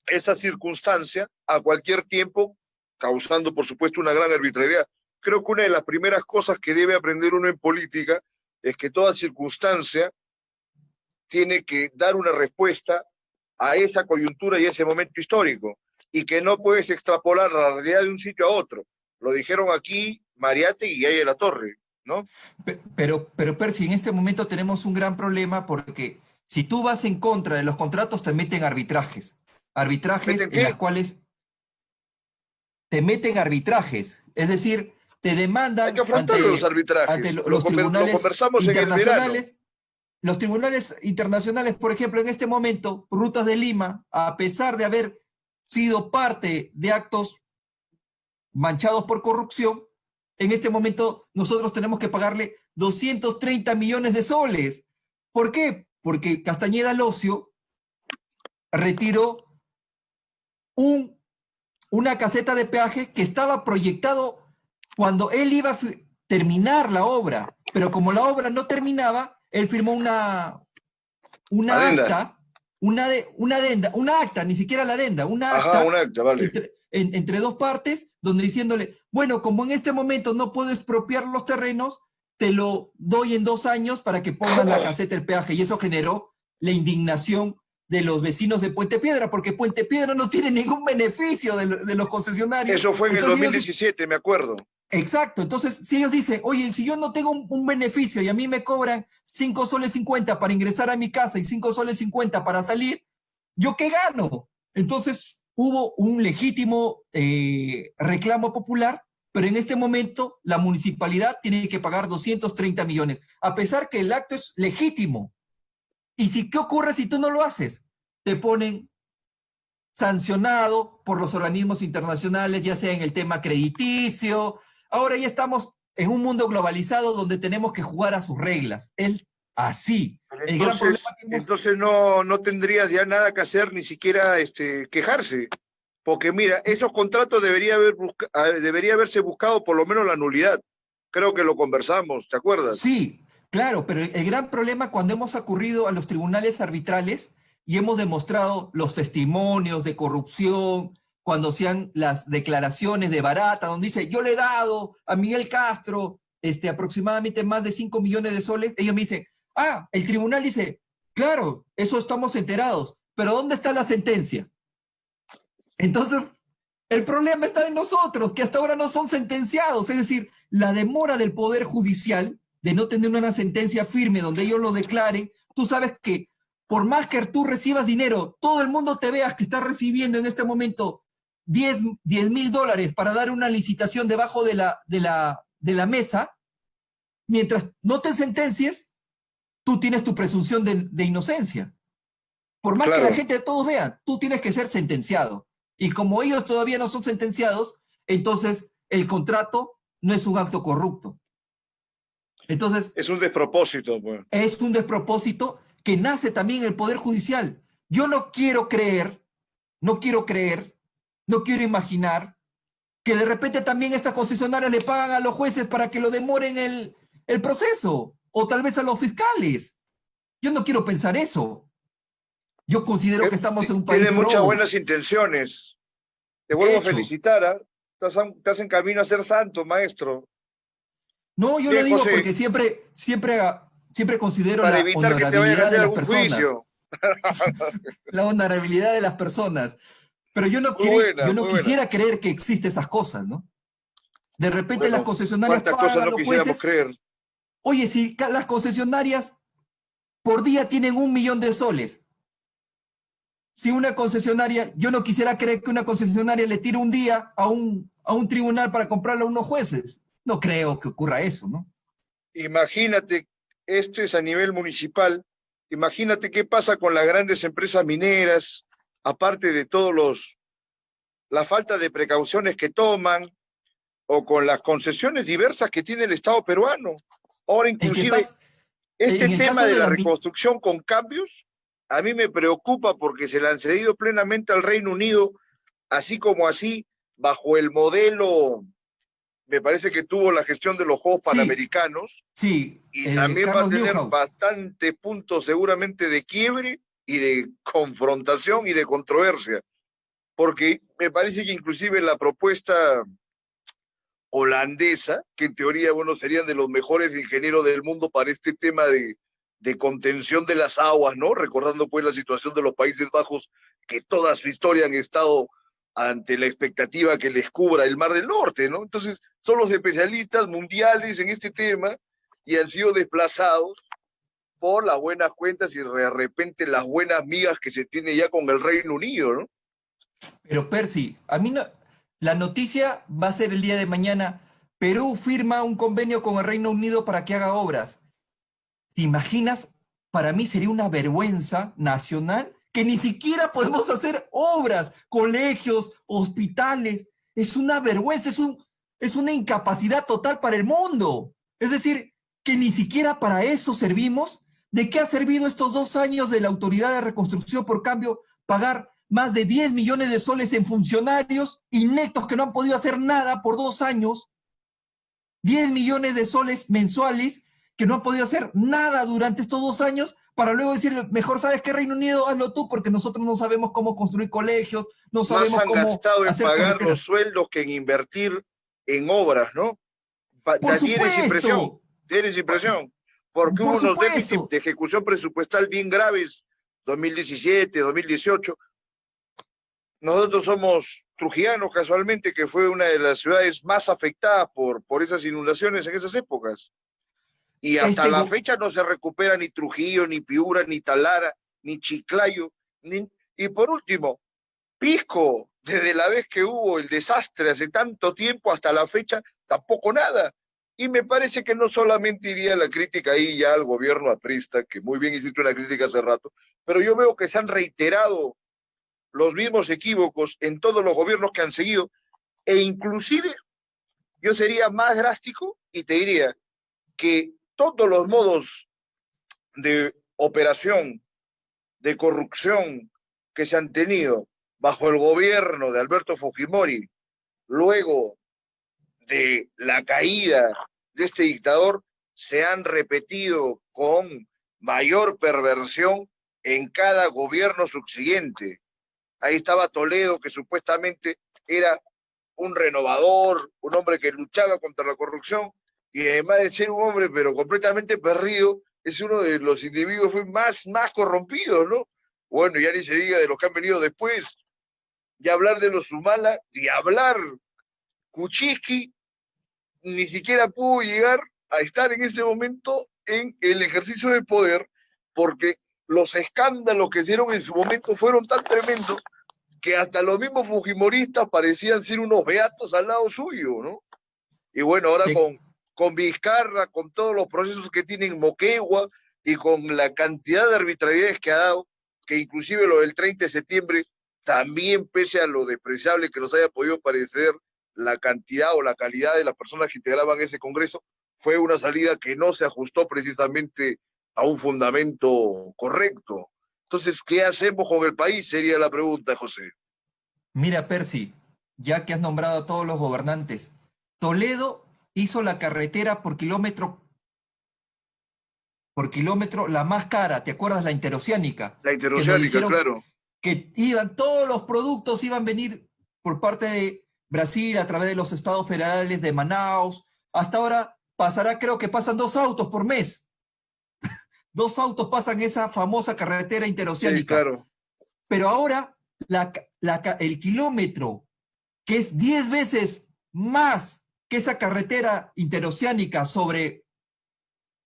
esa circunstancia a cualquier tiempo, causando, por supuesto, una gran arbitrariedad. Creo que una de las primeras cosas que debe aprender uno en política es que toda circunstancia tiene que dar una respuesta a esa coyuntura y a ese momento histórico, y que no puedes extrapolar la realidad de un sitio a otro. Lo dijeron aquí Mariátegui y Yaya La Torre, ¿no? Pero Percy, en este momento tenemos un gran problema porque si tú vas en contra de los contratos te meten arbitrajes. Arbitrajes en las cuales te meten arbitrajes. Es decir, te demandan hay que afrontar los arbitrajes. Ante los tribunales internacionales. Los tribunales internacionales, por ejemplo, en este momento, Rutas de Lima, a pesar de haber sido parte de actos manchados por corrupción, en este momento nosotros tenemos que pagarle 230 millones de soles. ¿Por qué? Porque Castañeda Locio retiró una caseta de peaje que estaba proyectado cuando él iba a terminar la obra, pero como la obra no terminaba, él firmó una acta, ni siquiera la adenda, una acta, vale, entre dos partes, donde diciéndole, bueno, como en este momento no puedo expropiar los terrenos, te lo doy en 2 años para que pongas la caseta del peaje. Y eso generó la indignación de los vecinos de Puente Piedra, porque Puente Piedra no tiene ningún beneficio de los concesionarios. Eso fue en el 2017, me acuerdo. Exacto, entonces si ellos dicen, oye, si yo no tengo un beneficio y a mí me cobran 5 soles 50 para ingresar a mi casa y 5 soles 50 para salir, ¿yo qué gano? Entonces hubo un legítimo reclamo popular, pero en este momento la municipalidad tiene que pagar 230 millones, a pesar que el acto es legítimo. ¿Y si qué ocurre si tú no lo haces? Te ponen sancionado por los organismos internacionales, ya sea en el tema crediticio. Ahora ya estamos en un mundo globalizado donde tenemos que jugar a sus reglas. Es así. El gran problema que hemos... Entonces no tendrías ya nada que hacer, ni siquiera quejarse. Porque mira, esos contratos debería haberse buscado por lo menos la nulidad. Creo que lo conversamos, ¿te acuerdas? Sí, claro, pero el gran problema cuando hemos acudido a los tribunales arbitrales y hemos demostrado los testimonios de corrupción, cuando sean las declaraciones de Barata, donde dice, yo le he dado a Miguel Castro aproximadamente más de 5 millones de soles, ellos me dicen, ah, el tribunal dice, claro, eso estamos enterados, pero ¿dónde está la sentencia? Entonces, el problema está en nosotros, que hasta ahora no son sentenciados, es decir, la demora del Poder Judicial de no tener una sentencia firme donde ellos lo declaren, tú sabes que por más que tú recibas dinero, todo el mundo te veas que estás recibiendo en este momento 10,000 dólares para dar una licitación debajo de la mesa, mientras no te sentencies, tú tienes tu presunción de inocencia. Por más que la Claro. gente de todos vea, tú tienes que ser sentenciado. Y como ellos todavía no son sentenciados, entonces el contrato no es un acto corrupto. Entonces, Es un despropósito, pues. es un despropósito que nace también en el Poder Judicial. Yo no quiero creer, no quiero imaginar que de repente también estas concesionarias le pagan a los jueces para que lo demoren el proceso, o tal vez a los fiscales. Yo no quiero pensar eso. Yo considero que estamos en un país Tiene muchas pro. buenas intenciones. Te De vuelvo a hecho, felicitar, ¿ah? Estás en camino a ser santo, maestro. no, yo lo Bien, digo José, porque siempre considero para la evitar que te vayan a honorabilidad de hacer las algún personas, juicio. la honorabilidad de las personas. Pero yo no Muy buena. quisiera creer que existen esas cosas, ¿no? De repente las Bueno, concesionarias cuántas pagan cosas a no los quisiéramos jueces. creer. Oye, si las concesionarias por día tienen 1 millón de soles, si una concesionaria, yo no quisiera creer que una concesionaria le tire un día a un tribunal para comprarle a unos jueces. No creo que ocurra eso, ¿no? Imagínate, esto es a nivel municipal. Imagínate qué pasa con las grandes empresas mineras, aparte de la falta de precauciones que toman, o con las concesiones diversas que tiene el Estado peruano. Ahora, El que inclusive, pasa, este en el tema caso de de la las... reconstrucción con cambios, a mí me preocupa porque se le han cedido plenamente al Reino Unido, así como así, bajo el modelo, me parece que tuvo la gestión de los Juegos Sí, Panamericanos, sí, y también va a Carlos tener Newhouse. bastantes puntos seguramente de quiebre y de confrontación y de controversia, porque me parece que inclusive la propuesta holandesa, que en teoría, bueno, serían de los mejores ingenieros del mundo para este tema de contención de las aguas, ¿no? Recordando pues la situación de los Países Bajos, que toda su historia han estado ante la expectativa que les cubra el Mar del Norte, ¿no? Entonces, son los especialistas mundiales en este tema y han sido desplazados por las buenas cuentas y de repente las buenas migas que se tiene ya con el Reino Unido, ¿no? Pero Percy, a mí no, la noticia va a ser el día de mañana. Perú firma un convenio con el Reino Unido para que haga obras. ¿Te imaginas? Para mí sería una vergüenza nacional que ni siquiera podemos hacer obras, colegios, hospitales. Es una vergüenza, es una incapacidad total para el mundo. Es decir, que ni siquiera para eso servimos. ¿De qué ha servido estos 2 años de la Autoridad de Reconstrucción por cambio pagar más de 10 millones de soles en funcionarios ineptos que no han podido hacer nada por 2 años? 10 millones de soles mensuales que no han podido hacer nada durante estos 2 años para luego decir, mejor sabes que Reino Unido, hazlo tú, porque nosotros no sabemos cómo construir colegios, no Más sabemos han cómo gastado en hacer pagar los carreteras. sueldos que en invertir en obras, ¿no? Por Tienes supuesto, impresión, porque hubo por unos déficits supuesto. de ejecución presupuestal bien graves, 2017, 2018. Nosotros somos Trujillano, casualmente, que fue una de las ciudades más afectadas por esas inundaciones en esas épocas. Y hasta Este, la fecha no se recupera ni Trujillo, ni Piura, ni Talara, ni Chiclayo. Y por último, Pisco, desde la vez que hubo el desastre hace tanto tiempo hasta la fecha, tampoco nada. Y me parece que no solamente iría la crítica ahí ya al gobierno aprista, que muy bien hiciste una crítica hace rato, pero yo veo que se han reiterado los mismos equívocos en todos los gobiernos que han seguido, e inclusive yo sería más drástico y te diría que todos los modos de operación, de corrupción que se han tenido bajo el gobierno de Alberto Fujimori, luego de la caída de este dictador, se han repetido con mayor perversión en cada gobierno subsiguiente. Ahí estaba Toledo, que supuestamente era un renovador, un hombre que luchaba contra la corrupción, y además de ser un hombre pero completamente perdido, es uno de los individuos más corrompidos, ¿no? Bueno, ya ni se diga de los que han venido después, ya hablar de los Humala, y hablar Kuczynski, ni siquiera pudo llegar a estar en este momento en el ejercicio del poder, porque los escándalos que hicieron en su momento fueron tan tremendos que hasta los mismos fujimoristas parecían ser unos beatos al lado suyo, ¿no? Y bueno, ahora te, con Vizcarra, con todos los procesos que tienen Moquegua y con la cantidad de arbitrariedades que ha dado, que inclusive lo del 30 de septiembre, también pese a lo despreciable que nos haya podido parecer la cantidad o la calidad de las personas que integraban ese Congreso, fue una salida que no se ajustó precisamente a un fundamento correcto. Entonces, ¿qué hacemos con el país? Sería la pregunta, José. Mira, Percy, ya que has nombrado a todos los gobernantes, Toledo hizo la carretera por kilómetro la más cara, ¿te acuerdas? La interoceánica, La que nos interoceánica, dijeron claro. que todos los productos iban a venir por parte de Brasil a través de los estados federales de Manaus. Hasta ahora pasará, creo que pasan 2 autos por mes. 2 autos pasan esa famosa carretera Sí, interoceánica. claro. Pero ahora el kilómetro, que es 10 veces más que esa carretera interoceánica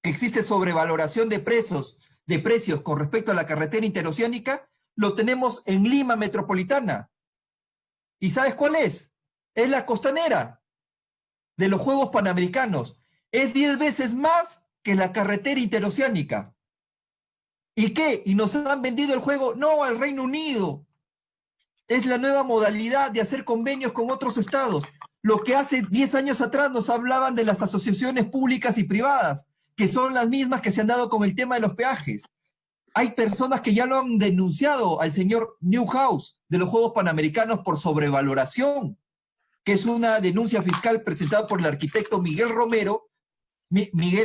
que existe sobrevaloración de precios con respecto a la carretera interoceánica, lo tenemos en Lima metropolitana. ¿Y sabes cuál es? Es la costanera de los Juegos Panamericanos. Es 10 veces más que la carretera interoceánica. ¿Y qué? ¿Y nos han vendido el juego? No, al Reino Unido. Es la nueva modalidad de hacer convenios con otros estados. Lo que hace 10 años atrás nos hablaban de las asociaciones públicas y privadas, que son las mismas que se han dado con el tema de los peajes. Hay personas que ya lo han denunciado al señor Newhouse de los Juegos Panamericanos por sobrevaloración, que es una denuncia fiscal presentada por el arquitecto Miguel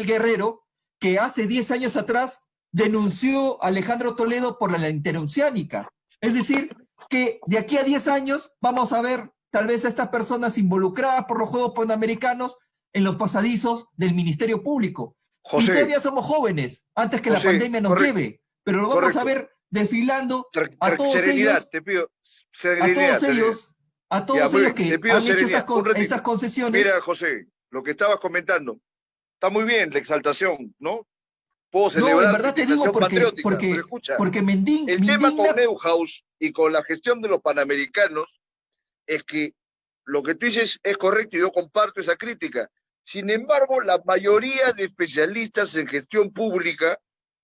Guerrero, que hace 10 años atrás denunció a Alejandro Toledo por la interoceánica. Es decir, que de aquí a 10 años vamos a ver tal vez a estas personas involucradas por los Juegos Panamericanos en los pasadizos del Ministerio Público. Y José, todavía somos jóvenes, antes que la José, pandemia nos correcto, lleve, pero lo vamos a correcto. ver desfilando a todos Serenidad, ellos, te pido, a serenidad, todos serenidad. ellos, a Ya, todos muy ellos bien, te que pido han hecho serenidad. Un esas ratito. concesiones. Mira, José, lo que estabas comentando, está muy bien la exaltación, ¿no? Puedo No, en celebrar tu verdad te digo indignación patriótica, pero escucha, porque me el me tema con indigna. Neuhaus y con la gestión de los panamericanos es que lo que tú dices es correcto y yo comparto esa crítica. Sin embargo, la mayoría de especialistas en gestión pública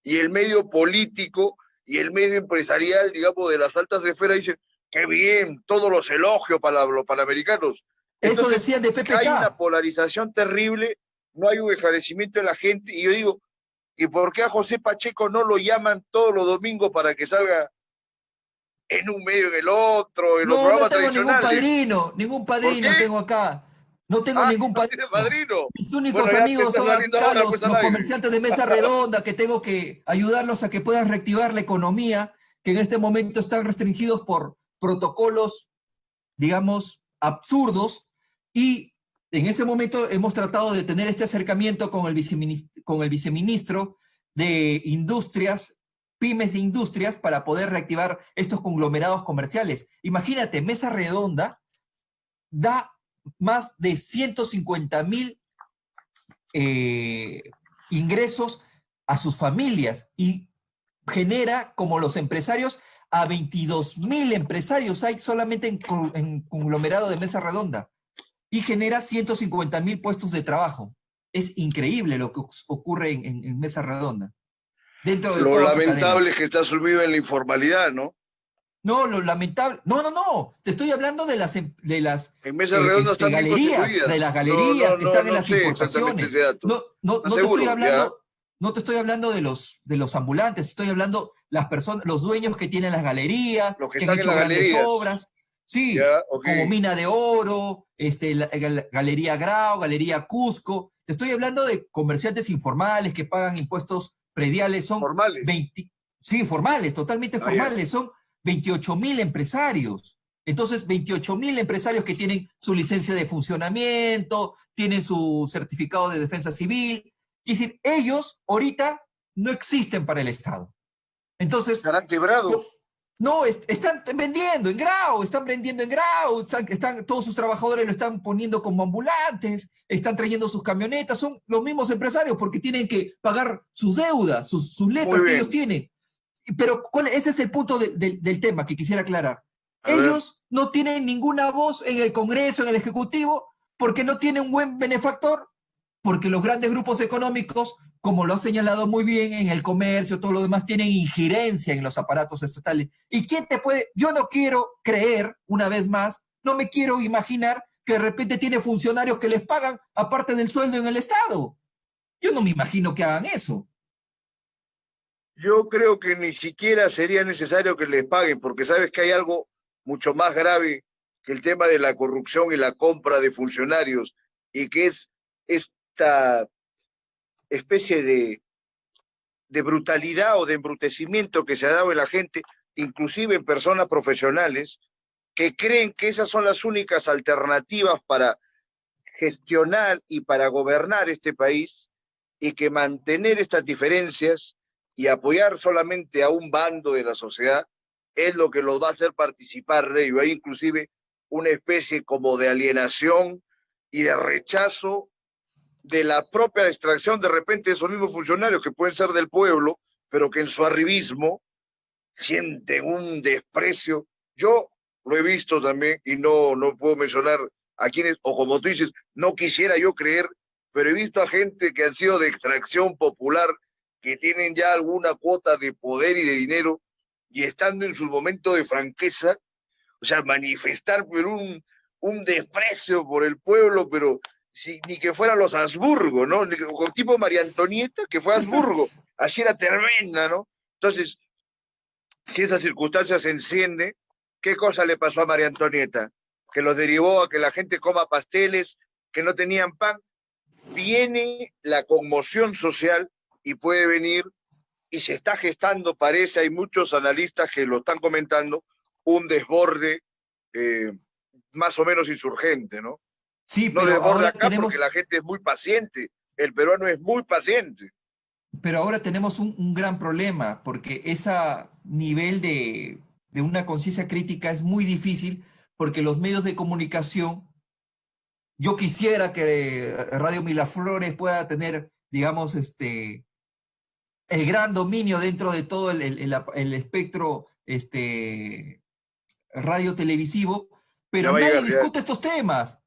y el medio político y el medio empresarial, digamos, de las altas esferas dicen, qué bien, todos los elogios para los panamericanos. Eso Entonces, decían de hay una PPK. polarización terrible, no hay un esclarecimiento de la gente, y yo digo, ¿y por qué a José Pacheco no lo llaman todos los domingos para que salga en un medio en el otro, en los No, no programas tengo tradicionales? ningún ¿Por qué? padrino tengo acá. No tengo Ah, ningún no tiene padrino. padrino. Mis Bueno, únicos ya te amigos está son saliendo acá ahora, pues al los aire. comerciantes de mesa redonda, que tengo que ayudarlos a que puedan reactivar la economía, que en este momento están restringidos por protocolos, digamos, absurdos. Y en ese momento hemos tratado de tener este acercamiento con el viceministro de Industrias, pymes e industrias, para poder reactivar estos conglomerados comerciales. Imagínate, mesa redonda, da más de 150.000 ingresos a sus familias y genera, como los empresarios, a 22.000 empresarios hay solamente en conglomerado de Mesa Redonda y genera 150.000 puestos de trabajo. Es increíble lo que ocurre en Mesa Redonda, dentro de Lo toda su cadena. lamentable es que está sumido en la informalidad, ¿no? No, lo lamentable. No. Te estoy hablando de las En Mesa Redonda están bien galerías, de constituidas. las galerías que están en No las sé exactamente importaciones. ese dato. No te estoy Seguro, ya. hablando, no te estoy hablando de los ambulantes, estoy hablando las personas, los dueños que tienen las galerías, Los que que han están en hecho las grandes galerías. obras. Sí, Ya, ok. como Mina de Oro, Galería Grau, Galería Cusco. Te estoy hablando de comerciantes informales que pagan impuestos prediales, son Formales. 20, sí, formales, totalmente formales, son 28.000 empresarios. Entonces, 28.000 empresarios que tienen su licencia de funcionamiento, tienen su certificado de defensa civil. Es decir, ellos ahorita no existen para el Estado. Entonces, ¿Estarán quebrados? no, están vendiendo en Grau, todos sus trabajadores lo están poniendo como ambulantes, están trayendo sus camionetas, son los mismos empresarios porque tienen que pagar sus deudas, sus letras que ellos tienen. Pero ese es el punto del tema que quisiera aclarar. Ellos no tienen ninguna voz en el Congreso, en el Ejecutivo, porque no tienen un buen benefactor, porque los grandes grupos económicos, como lo ha señalado muy bien en el comercio, todo lo demás, tienen injerencia en los aparatos estatales. ¿Y quién te puede? Yo no quiero creer, una vez más, no me quiero imaginar que de repente tiene funcionarios que les pagan aparte del sueldo en el Estado. Yo no me imagino que hagan eso. Yo creo que ni siquiera sería necesario que les paguen, porque sabes que hay algo mucho más grave que el tema de la corrupción y la compra de funcionarios, y que es esta especie de brutalidad o de embrutecimiento que se ha dado en la gente, inclusive en personas profesionales, que creen que esas son las únicas alternativas para gestionar y para gobernar este país, y que mantener estas diferencias y apoyar solamente a un bando de la sociedad es lo que los va a hacer participar de ello. Hay inclusive una especie como de alienación y de rechazo de la propia extracción de repente de esos mismos funcionarios que pueden ser del pueblo, pero que en su arribismo sienten un desprecio. Yo lo he visto también y no puedo mencionar a quienes, o como tú dices, no quisiera yo creer, pero he visto a gente que han sido de extracción popular, que tienen ya alguna cuota de poder y de dinero, y estando en su momento de franqueza, o sea, manifestar por un desprecio por el pueblo, pero ni que fueran los Habsburgo, ¿no? Tipo María Antonieta, que fue Habsburgo, así era tremenda, ¿no? Entonces, si esa circunstancia se enciende, ¿qué cosa le pasó a María Antonieta? Que los derivó a que la gente coma pasteles, que no tenían pan. Viene la conmoción social y puede venir, y se está gestando, parece, hay muchos analistas que lo están comentando, un desborde más o menos insurgente, ¿no? Sí, No pero desborde ahora acá porque la gente es muy paciente, el peruano es muy paciente. pero ahora tenemos un gran problema, porque ese nivel de una conciencia crítica es muy difícil, porque los medios de comunicación, yo quisiera que Radio Miraflores pueda tener, digamos, el gran dominio dentro de todo el espectro radio televisivo, Ya pero va a nadie llegar, ya. discute estos temas.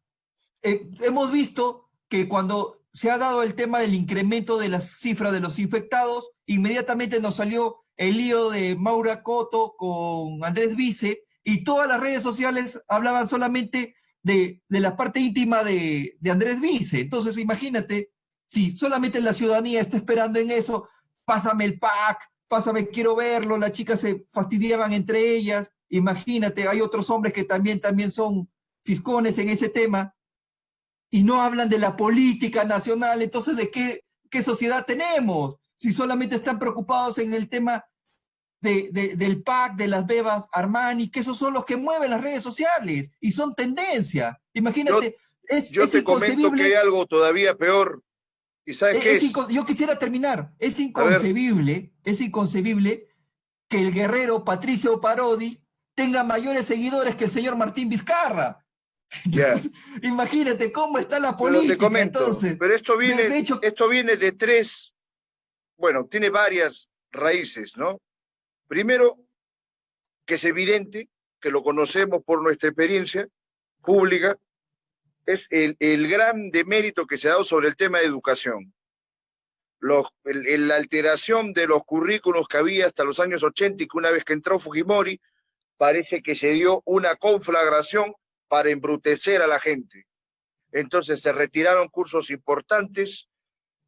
Hemos visto que cuando se ha dado el tema del incremento de las cifras de los infectados, inmediatamente nos salió el lío de Maura Cotto con Andrés Vice y todas las redes sociales hablaban solamente de la parte íntima de Andrés Vice. Entonces, imagínate, si solamente la ciudadanía está esperando en eso, pásame el pack, pásame, quiero verlo, las chicas se fastidiaban entre ellas, imagínate, hay otros hombres que también son fiscones en ese tema y no hablan de la política nacional. Entonces, ¿de qué sociedad tenemos? Si solamente están preocupados en el tema del PAC, de las bebas Armani, que esos son los que mueven las redes sociales y son tendencia. Yo, Imagínate, yo es te comento que hay inconcebible. algo todavía peor. ¿Y sabes qué es? Yo quisiera terminar. A ver, Es inconcebible que el guerrero Patricio Parodi tenga mayores seguidores que el señor Martín Vizcarra. Ya. Entonces, imagínate cómo está la Pero te política. comento, Entonces, pero de hecho, esto viene de tres, bueno, tiene varias raíces, ¿no? Primero, que es evidente, que lo conocemos por nuestra experiencia pública, es el gran demérito que se ha dado sobre el tema de educación. La alteración de los currículos que había hasta los años 80 y que una vez que entró Fujimori, parece que se dio una conflagración para embrutecer a la gente. Entonces se retiraron cursos importantes,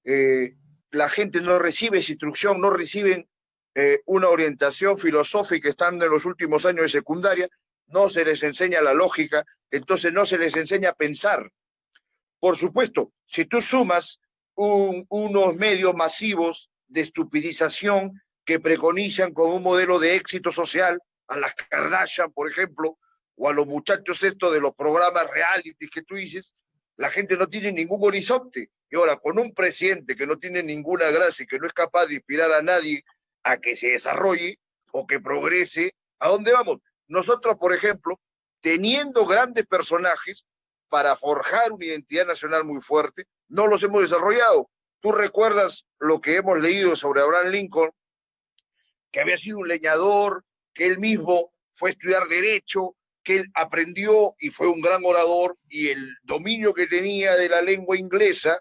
la gente no recibe esa instrucción, no reciben una orientación filosófica estando en los últimos años de secundaria, no se les enseña la lógica, entonces no se les enseña a pensar. Por supuesto, si tú sumas unos medios masivos de estupidización que preconizan como un modelo de éxito social a las Kardashian, por ejemplo, o a los muchachos estos de los programas reality que tú dices, la gente no tiene ningún horizonte. Y ahora, con un presidente que no tiene ninguna gracia y que no es capaz de inspirar a nadie a que se desarrolle o que progrese, ¿a dónde vamos? Nosotros, por ejemplo, teniendo grandes personajes para forjar una identidad nacional muy fuerte, no los hemos desarrollado. Tú recuerdas lo que hemos leído sobre Abraham Lincoln, que había sido un leñador, que él mismo fue a estudiar derecho, que él aprendió y fue un gran orador, y el dominio que tenía de la lengua inglesa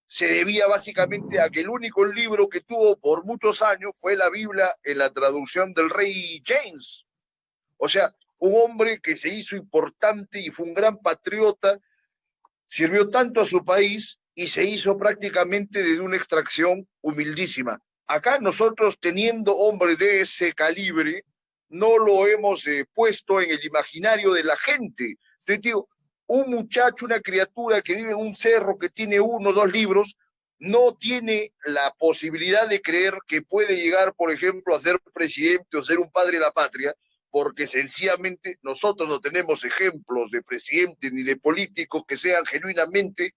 se debía básicamente a que el único libro que tuvo por muchos años fue la Biblia en la traducción del rey James. O sea, un hombre que se hizo importante y fue un gran patriota, sirvió tanto a su país y se hizo prácticamente desde una extracción humildísima. Acá nosotros, teniendo hombres de ese calibre, no lo hemos puesto en el imaginario de la gente. Entonces digo, un muchacho, una criatura que vive en un cerro, que tiene 1 o 2 libros, no tiene la posibilidad de creer que puede llegar, por ejemplo, a ser presidente o ser un padre de la patria, porque sencillamente nosotros no tenemos ejemplos de presidentes ni de políticos que sean genuinamente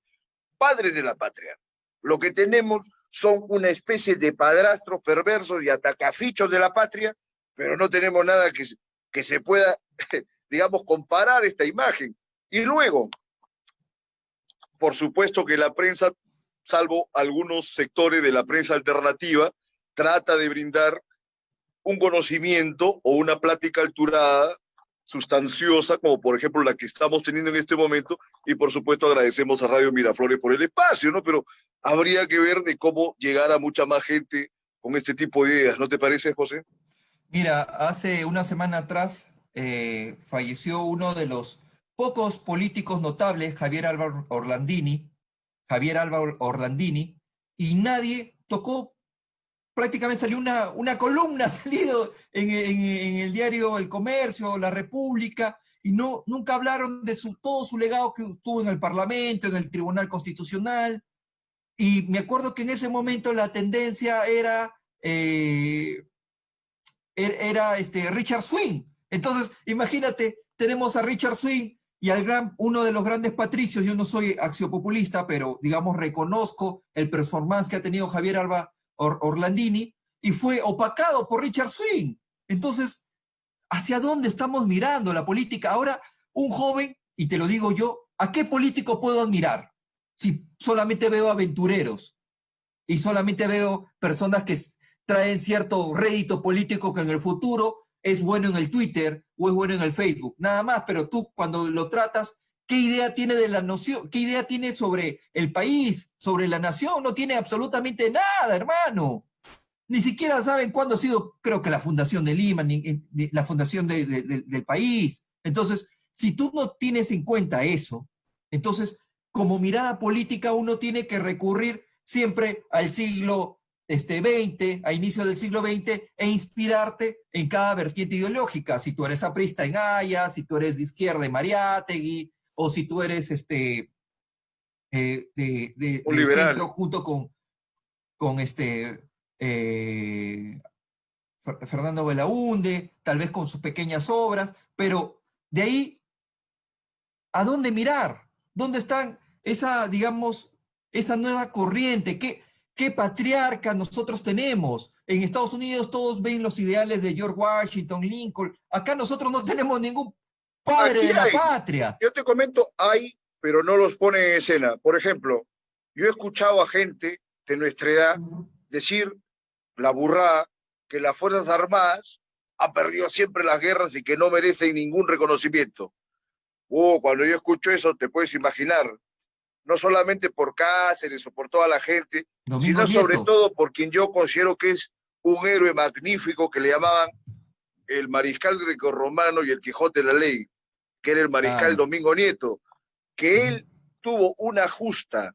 padres de la patria. Lo que tenemos son una especie de padrastros perversos y atacafichos de la patria, pero no tenemos nada que se pueda, digamos, comparar esta imagen. Y luego, por supuesto que la prensa, salvo algunos sectores de la prensa alternativa, trata de brindar un conocimiento o una plática alturada, sustanciosa, como por ejemplo la que estamos teniendo en este momento, y por supuesto agradecemos a Radio Miraflores por el espacio, ¿no? Pero habría que ver de cómo llegar a mucha más gente con este tipo de ideas, ¿no te parece, José? mira, hace una semana atrás falleció uno de los pocos políticos notables, Javier Álvaro Orlandini, y nadie tocó, prácticamente salió una columna, salido en el diario El Comercio, La República, y no, nunca hablaron de todo su legado que tuvo en el Parlamento, en el Tribunal Constitucional, y me acuerdo que en ese momento la tendencia era Richard Swing. Entonces, imagínate, tenemos a Richard Swing y uno de los grandes patricios. Yo no soy axiopopulista, pero digamos reconozco el performance que ha tenido Javier Alba Orlandini y fue opacado por Richard Swing. Entonces, ¿hacia dónde estamos mirando la política? Ahora, un joven, y te lo digo yo, ¿a qué político puedo admirar? Si solamente veo aventureros y solamente veo personas que traen cierto rédito político que en el futuro es bueno en el Twitter o es bueno en el Facebook, nada más, pero tú cuando lo tratas, ¿qué idea tiene de la noción? ¿Qué idea tiene sobre el país, sobre la nación? No tiene absolutamente nada, hermano. Ni siquiera saben cuándo ha sido, creo que la fundación de Lima, ni la fundación del país. Entonces, si tú no tienes en cuenta eso, entonces, como mirada política, uno tiene que recurrir siempre al siglo XX, a inicio del siglo XX, e inspirarte en cada vertiente ideológica. Si tú eres aprista en Haya, si tú eres de izquierda en Mariátegui, o si tú eres Un del liberal. centro junto con eh, Fernando Belaúnde, tal vez con sus pequeñas obras, pero de ahí, ¿a dónde mirar? ¿Dónde están esa, digamos, esa nueva corriente? ¿Qué patriarca nosotros tenemos? En Estados Unidos todos ven los ideales de George Washington, Lincoln. Acá nosotros no tenemos ningún. padre Aquí de la hay, patria. yo te comento, hay, pero no los pone en escena. Por ejemplo, yo he escuchado a gente de nuestra edad decir la burrada que las Fuerzas Armadas han perdido siempre las guerras y que no merecen ningún reconocimiento. Cuando yo escucho eso, te puedes imaginar, no solamente por Cáceres o por toda la gente, Domingo sino sobre Nieto. todo por quien yo considero que es un héroe magnífico que le llamaban el mariscal grecorromano y el Quijote de la Ley, que era el mariscal Claro. Domingo Nieto, que él tuvo una justa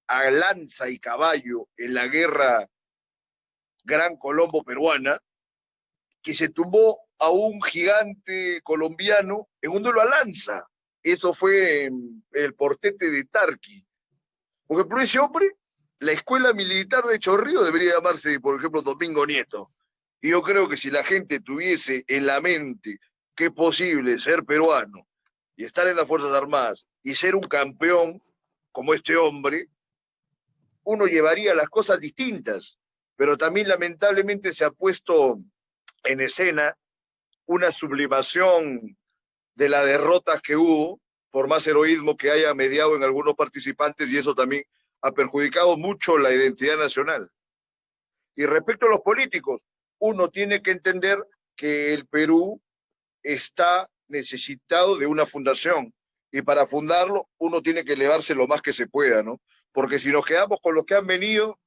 a lanza y caballo en la guerra Gran Colombo peruana, que se tumbó a un gigante colombiano en un duelo a lanza. Eso fue en el portete de Tarqui. Porque por ese hombre, la escuela militar de Chorrillos debería llamarse, por ejemplo, Domingo Nieto. Y yo creo que si la gente tuviese en la mente que es posible ser peruano y estar en las Fuerzas Armadas y ser un campeón como este hombre, uno llevaría las cosas distintas. Pero también lamentablemente se ha puesto en escena una sublimación de las derrotas que hubo, por más heroísmo que haya mediado en algunos participantes, y eso también ha perjudicado mucho la identidad nacional. Y respecto a los políticos, uno tiene que entender que el Perú está necesitado de una fundación, y para fundarlo uno tiene que elevarse lo más que se pueda, ¿no? Porque si nos quedamos con los que han venido,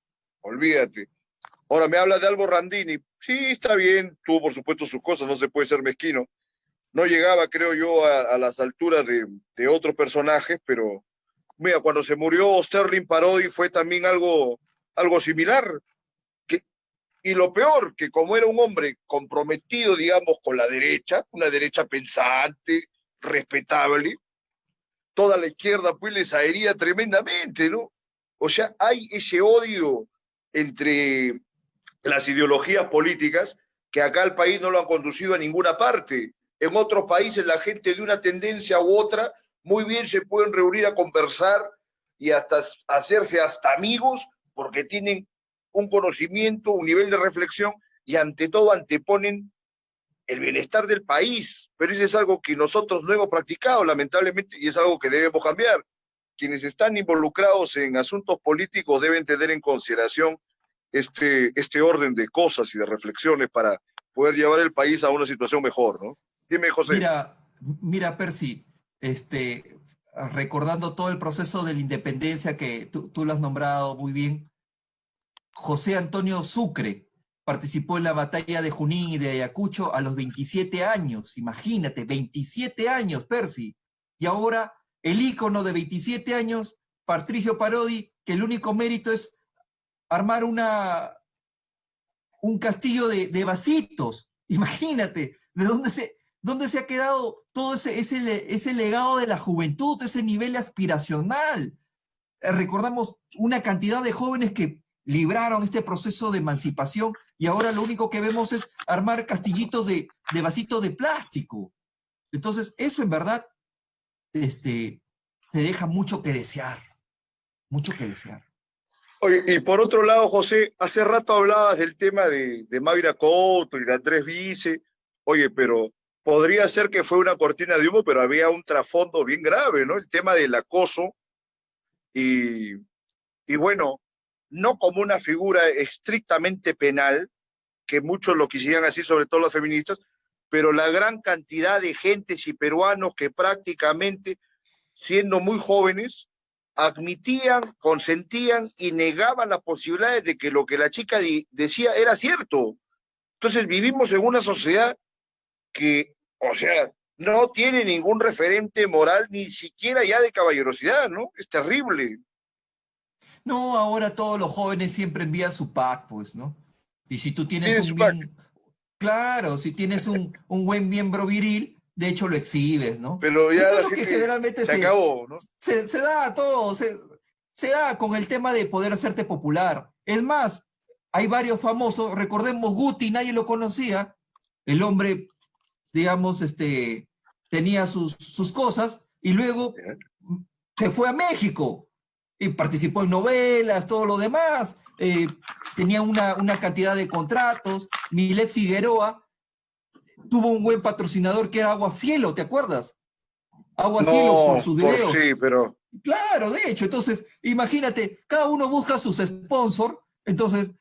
olvídate. Ahora me habla de Albo Randini, sí, está bien, tuvo por supuesto sus cosas, no se puede ser mezquino, no llegaba, creo yo, a las alturas de otros personajes, pero mira, cuando se murió Sterling Parodi fue también algo similar. Que, y lo peor, que como era un hombre comprometido, digamos, con la derecha, una derecha pensante, respetable, toda la izquierda pues les ahería tremendamente, ¿no? O sea, hay ese odio entre las ideologías políticas que acá el país no lo han conducido a ninguna parte. En otros países la gente de una tendencia u otra muy bien se pueden reunir a conversar y hasta hacerse hasta amigos porque tienen un conocimiento, un nivel de reflexión y ante todo anteponen el bienestar del país. Pero eso es algo que nosotros no hemos practicado, lamentablemente, y es algo que debemos cambiar. Quienes están involucrados en asuntos políticos deben tener en consideración este orden de cosas y de reflexiones para poder llevar el país a una situación mejor, ¿no? Dime, José. Mira, mira, Percy, recordando todo el proceso de la independencia que tú lo has nombrado muy bien, José Antonio Sucre participó en la batalla de Junín y de Ayacucho a los 27 años. Imagínate, 27 años, Percy. Y ahora el ícono de 27 años, Patricio Parodi, que el único mérito es armar un castillo de vasitos. Imagínate, dónde se ha quedado todo ese legado de la juventud, ese nivel aspiracional. Recordamos una cantidad de jóvenes que libraron este proceso de emancipación y ahora lo único que vemos es armar castillitos de vasitos de plástico. Entonces, eso en verdad te deja mucho que desear, mucho que desear. Oye, y por otro lado, José, hace rato hablabas del tema de Mayra Couto y de Andrés Vice. Oye, pero podría ser que fue una cortina de humo, pero había un trasfondo bien grave, ¿no? El tema del acoso y, y bueno, no como una figura estrictamente penal, que muchos lo quisieran así, sobre todo los feministas, pero la gran cantidad de gentes y peruanos que prácticamente, siendo muy jóvenes, admitían, consentían y negaban las posibilidades de que lo que la chica decía era cierto. Entonces vivimos en una sociedad que, o sea, no tiene ningún referente moral, ni siquiera ya de caballerosidad, ¿no? Es terrible. No, ahora todos los jóvenes siempre envían su pack, pues, ¿no? Y si tú tienes Tiene su un pack, bien, claro, si tienes un buen miembro viril, de hecho lo exhibes, ¿no? pero ya Eso es la lo que gente generalmente se acabó, ¿no? se da a todo, se da con el tema de poder hacerte popular. Es más, hay varios famosos, recordemos Guti, nadie lo conocía, el hombre, digamos, tenía sus cosas y luego se fue a México y participó en novelas, todo lo demás, tenía una cantidad de contratos. Milet Figueroa tuvo un buen patrocinador que era Agua Cielo, ¿te acuerdas? Agua Cielo por No, sus por videos. sí, pero Claro, de hecho, entonces, imagínate, cada uno busca sus sponsors, entonces,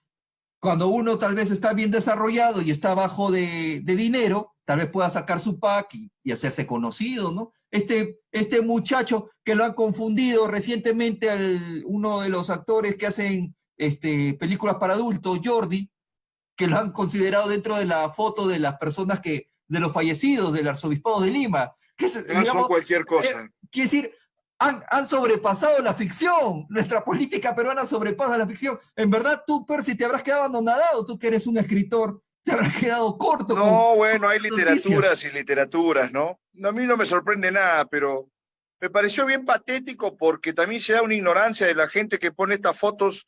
cuando uno tal vez está bien desarrollado y está bajo de dinero, tal vez pueda sacar su pack y hacerse conocido, ¿no? Este muchacho que lo han confundido recientemente uno de los actores que hacen películas para adultos, Jordi, que lo han considerado dentro de la foto de las personas de los fallecidos del arzobispado de Lima, que es, no son digamos, cualquier cosa. quiere decir, han sobrepasado la ficción, nuestra política peruana sobrepasa la ficción. En verdad, tú, Percy, te habrás quedado anonadado, tú que eres un escritor, te habrás quedado corto No, con bueno, hay noticias. literaturas y literaturas, ¿no? A mí no me sorprende nada, pero me pareció bien patético porque también se da una ignorancia de la gente que pone estas fotos,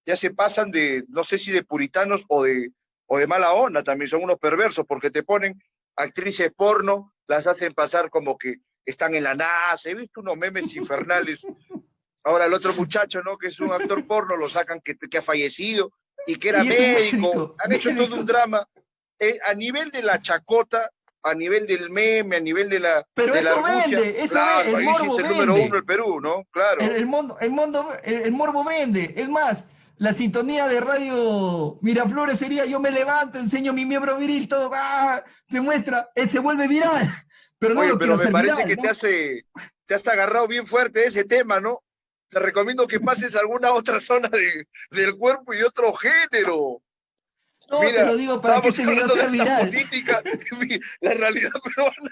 ya se pasan de, no sé si de puritanos o de mala onda, también son unos perversos porque te ponen actrices porno, las hacen pasar como que están en la NASA, he visto unos memes infernales. Ahora el otro muchacho, ¿no? Que es un actor porno, lo sacan que ha fallecido y que era Y es un médico, médico, han hecho todo médico. un drama a nivel de la chacota, a nivel del meme, a nivel Pero de la eso argucia, vende, eso vende, claro, el ahí sí es morbo el número uno vende. el Perú, ¿no? Claro. El morbo vende. Es más, la sintonía de Radio Miraflores sería yo me levanto, enseño mi miembro viril, todo se muestra, él se vuelve viral. Pero no Oye, lo quiero pero me hacer parece viral, que ¿no? te has agarrado bien fuerte ese tema, ¿no? Te recomiendo que pases a alguna otra zona del cuerpo y de otro género. No, te Mira, lo digo para que estábamos este video hablando de sea alta viral. política, la realidad peruana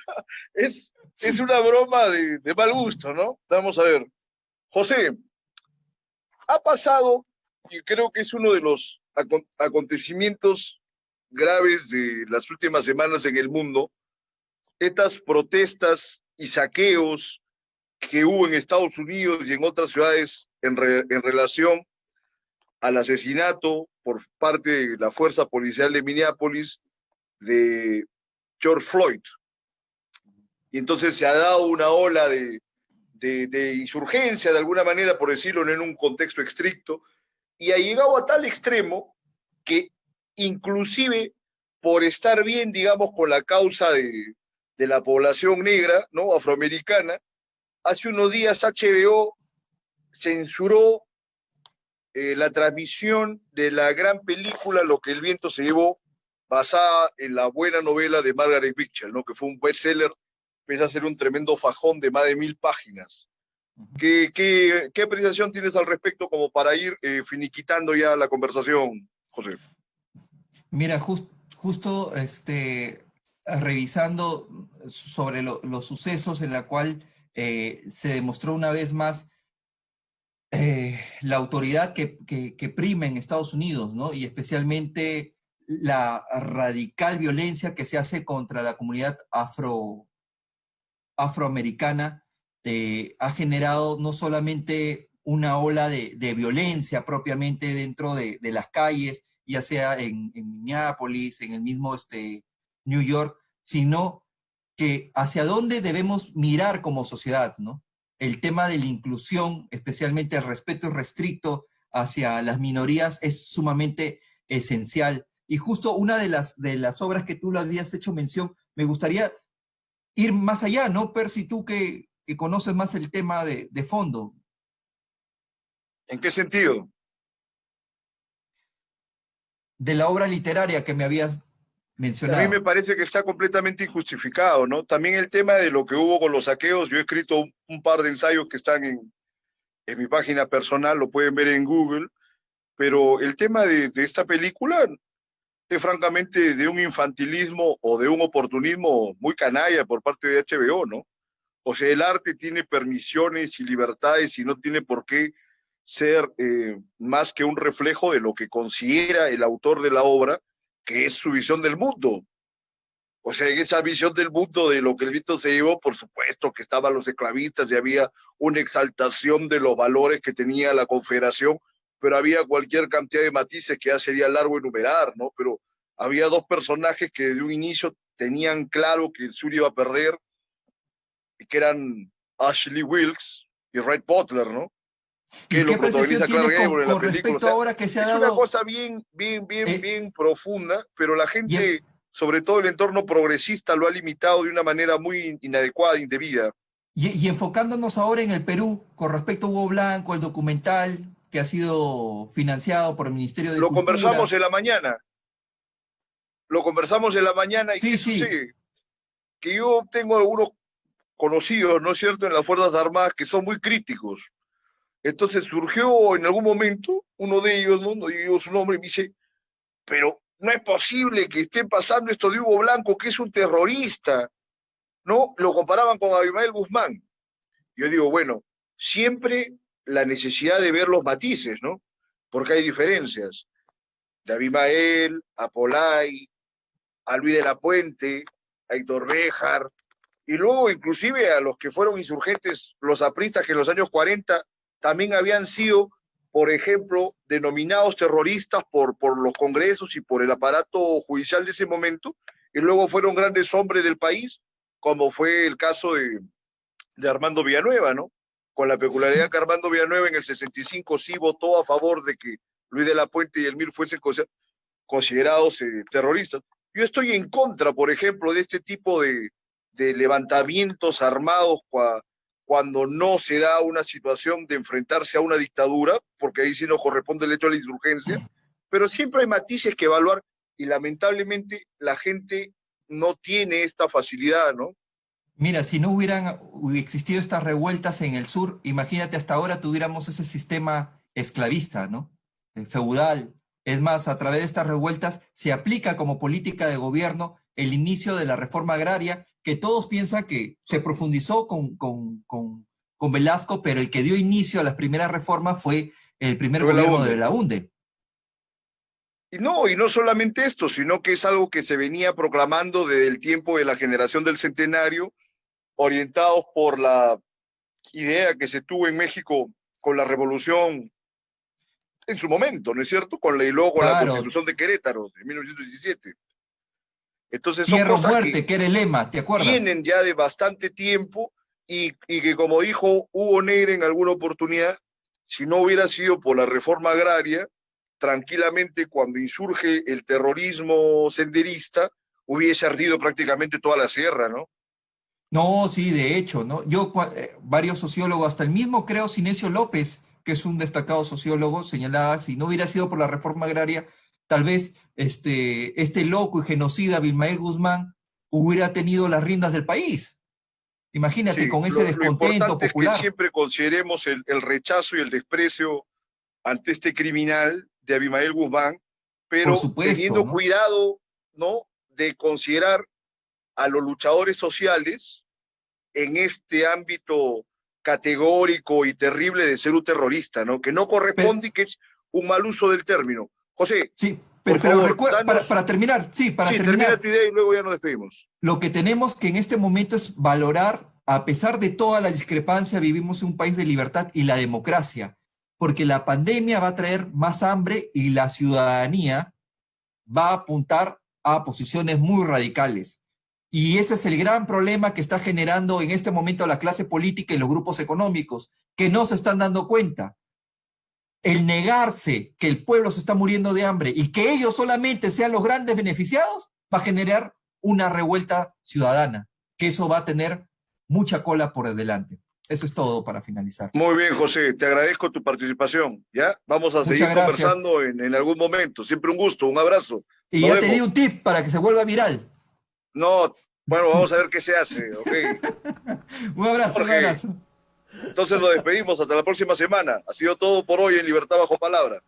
es, es una broma de mal gusto, ¿no? Vamos a ver. José, ha pasado, y creo que es uno de los acontecimientos graves de las últimas semanas en el mundo, estas protestas y saqueos que hubo en Estados Unidos y en otras ciudades en relación al asesinato por parte de la fuerza policial de Minneapolis de George Floyd. Y entonces se ha dado una ola de insurgencia, de alguna manera, por decirlo, no en un contexto estricto, y ha llegado a tal extremo que inclusive por estar bien, digamos, con la causa de la población negra, ¿no? Afroamericana, hace unos días HBO censuró la transmisión de la gran película Lo que el viento se llevó, basada en la buena novela de Margaret Mitchell, ¿no? Que fue un bestseller, pese a ser un tremendo fajón de más de 1000 páginas. ¿Qué apreciación tienes al respecto como para ir finiquitando ya la conversación, José? Mira, justo revisando sobre los sucesos en la cual se demostró una vez más la autoridad que prima en Estados Unidos, ¿no? Y especialmente la radical violencia que se hace contra la comunidad afroamericana, ha generado no solamente una ola de violencia propiamente dentro de las calles, ya sea en Minneapolis, en el mismo New York, sino que hacia dónde debemos mirar como sociedad, ¿no? El tema de la inclusión, especialmente el respeto restricto hacia las minorías, es sumamente esencial. Y justo una de las obras que tú lo habías hecho mención, me gustaría ir más allá, ¿no, Percy? Tú que conoces más el tema de fondo, ¿En qué sentido? de la obra literaria que me habías A mí me mencionado. parece que está completamente injustificado, ¿no? También el tema de lo que hubo con los saqueos, yo he escrito un par de ensayos que están en mi página personal, lo pueden ver en Google, pero el tema de esta película es francamente de un infantilismo o de un oportunismo muy canalla por parte de HBO, ¿no? O sea, el arte tiene permisiones y libertades y no tiene por qué ser más que un reflejo de lo que considera el autor de la obra, que es su visión del mundo. O sea, en esa visión del mundo de lo que el viento se llevó, por supuesto que estaban los esclavistas y había una exaltación de los valores que tenía la Confederación, pero había cualquier cantidad de matices que ya sería largo enumerar, ¿no? Pero había dos personajes que desde un inicio tenían claro que el sur iba a perder, que eran Ashley Wilkes y Ray Butler, ¿no? Que ¿Y lo qué apreciación protagoniza Clark tienes Gable en la con película. O respecto sea, ahora que se ha es una dado cosa bien, bien, bien, eh, bien profunda, pero la y, gente sobre todo el entorno progresista, lo ha limitado de una manera muy inadecuada, indebida. Y enfocándonos ahora en el Perú, con respecto a Hugo Blanco, el documental que ha sido financiado por el Ministerio de Lo conversamos Cultura. en la mañana, lo conversamos en la mañana, ¿y Sí, qué sí, sucede? Que yo tengo algunos conocidos, ¿no es cierto?, en las Fuerzas Armadas que son muy críticos. Entonces surgió en algún momento uno de ellos, no digo su nombre, y me dice, pero no es posible que esté pasando esto de Hugo Blanco, que es un terrorista, ¿no? Lo comparaban con Abimael Guzmán. Yo digo, bueno, siempre la necesidad de ver los matices, ¿no? Porque hay diferencias. De Abimael, a Polay, a Luis de la Puente, a Héctor Béjar, y luego inclusive a los que fueron insurgentes, los apristas que en los años 40 también habían sido, por ejemplo, denominados terroristas por los congresos y por el aparato judicial de ese momento, y luego fueron grandes hombres del país, como fue el caso de Armando Villanueva, ¿no? Con la peculiaridad que Armando Villanueva en el 65 sí votó a favor de que Luis de la Puente y Elmir fuesen considerados terroristas. Yo estoy en contra, por ejemplo, de este tipo de levantamientos armados cuando no se da una situación de enfrentarse a una dictadura, porque ahí sí no corresponde el hecho de la insurgencia, pero siempre hay matices que evaluar y lamentablemente la gente no tiene esta facilidad, ¿no? mira, si no hubieran existido estas revueltas en el sur, imagínate, hasta ahora tuviéramos ese sistema esclavista, ¿no? Feudal. Es más, a través de estas revueltas se aplica como política de gobierno el inicio de la reforma agraria, que todos piensan que se profundizó con Velasco, pero el que dio inicio a las primeras reformas fue el primer Pero gobierno de Belaúnde. Belaúnde. Y no solamente esto, sino que es algo que se venía proclamando desde el tiempo de la generación del centenario, orientados por la idea que se tuvo en México con la revolución en su momento, ¿no es cierto? Y luego con la Claro, Constitución de Querétaro de 1917. Entonces son tierra o cosas que muerte, que era el lema, ¿te acuerdas? vienen ya de bastante tiempo y que, como dijo Hugo Neyre en alguna oportunidad, si no hubiera sido por la reforma agraria, tranquilamente cuando insurge el terrorismo senderista, hubiese ardido prácticamente toda la sierra, ¿no? No, sí, de hecho, ¿no? Varios sociólogos, hasta el mismo creo Sinesio López, que es un destacado sociólogo, señalaba, si no hubiera sido por la reforma agraria, tal vez este loco y genocida Abimael Guzmán hubiera tenido las riendas del país. Imagínate, Sí, con ese lo descontento importante es que popular. siempre consideremos el rechazo y el desprecio ante este criminal de Abimael Guzmán, Por pero supuesto, teniendo ¿no? cuidado, ¿no?, de considerar a los luchadores sociales en este ámbito categórico y terrible de ser un terrorista, ¿no? Que no Pero, corresponde y que es un mal uso del término. José, sí, por pero favor, danos, para terminar, sí, para sí, termina terminar, tu idea y luego ya nos despedimos. lo que tenemos que en este momento es valorar, a pesar de toda la discrepancia, vivimos en un país de libertad y la democracia, porque la pandemia va a traer más hambre y la ciudadanía va a apuntar a posiciones muy radicales. Y ese es el gran problema que está generando en este momento la clase política y los grupos económicos, que no se están dando cuenta. El negarse que el pueblo se está muriendo de hambre y que ellos solamente sean los grandes beneficiados va a generar una revuelta ciudadana, que eso va a tener mucha cola por delante. Eso es todo para finalizar. Muy bien, José, te agradezco tu participación, ¿ya? Vamos a Muchas seguir gracias. conversando en algún momento. Siempre un gusto, un abrazo. Y Nos ya te di vemos. un tip para que se vuelva viral. No, bueno, vamos a ver qué se hace, ¿ok? Un abrazo, un Jorge, abrazo. entonces nos despedimos hasta la próxima semana. Ha sido todo por hoy en Libertad Bajo Palabra.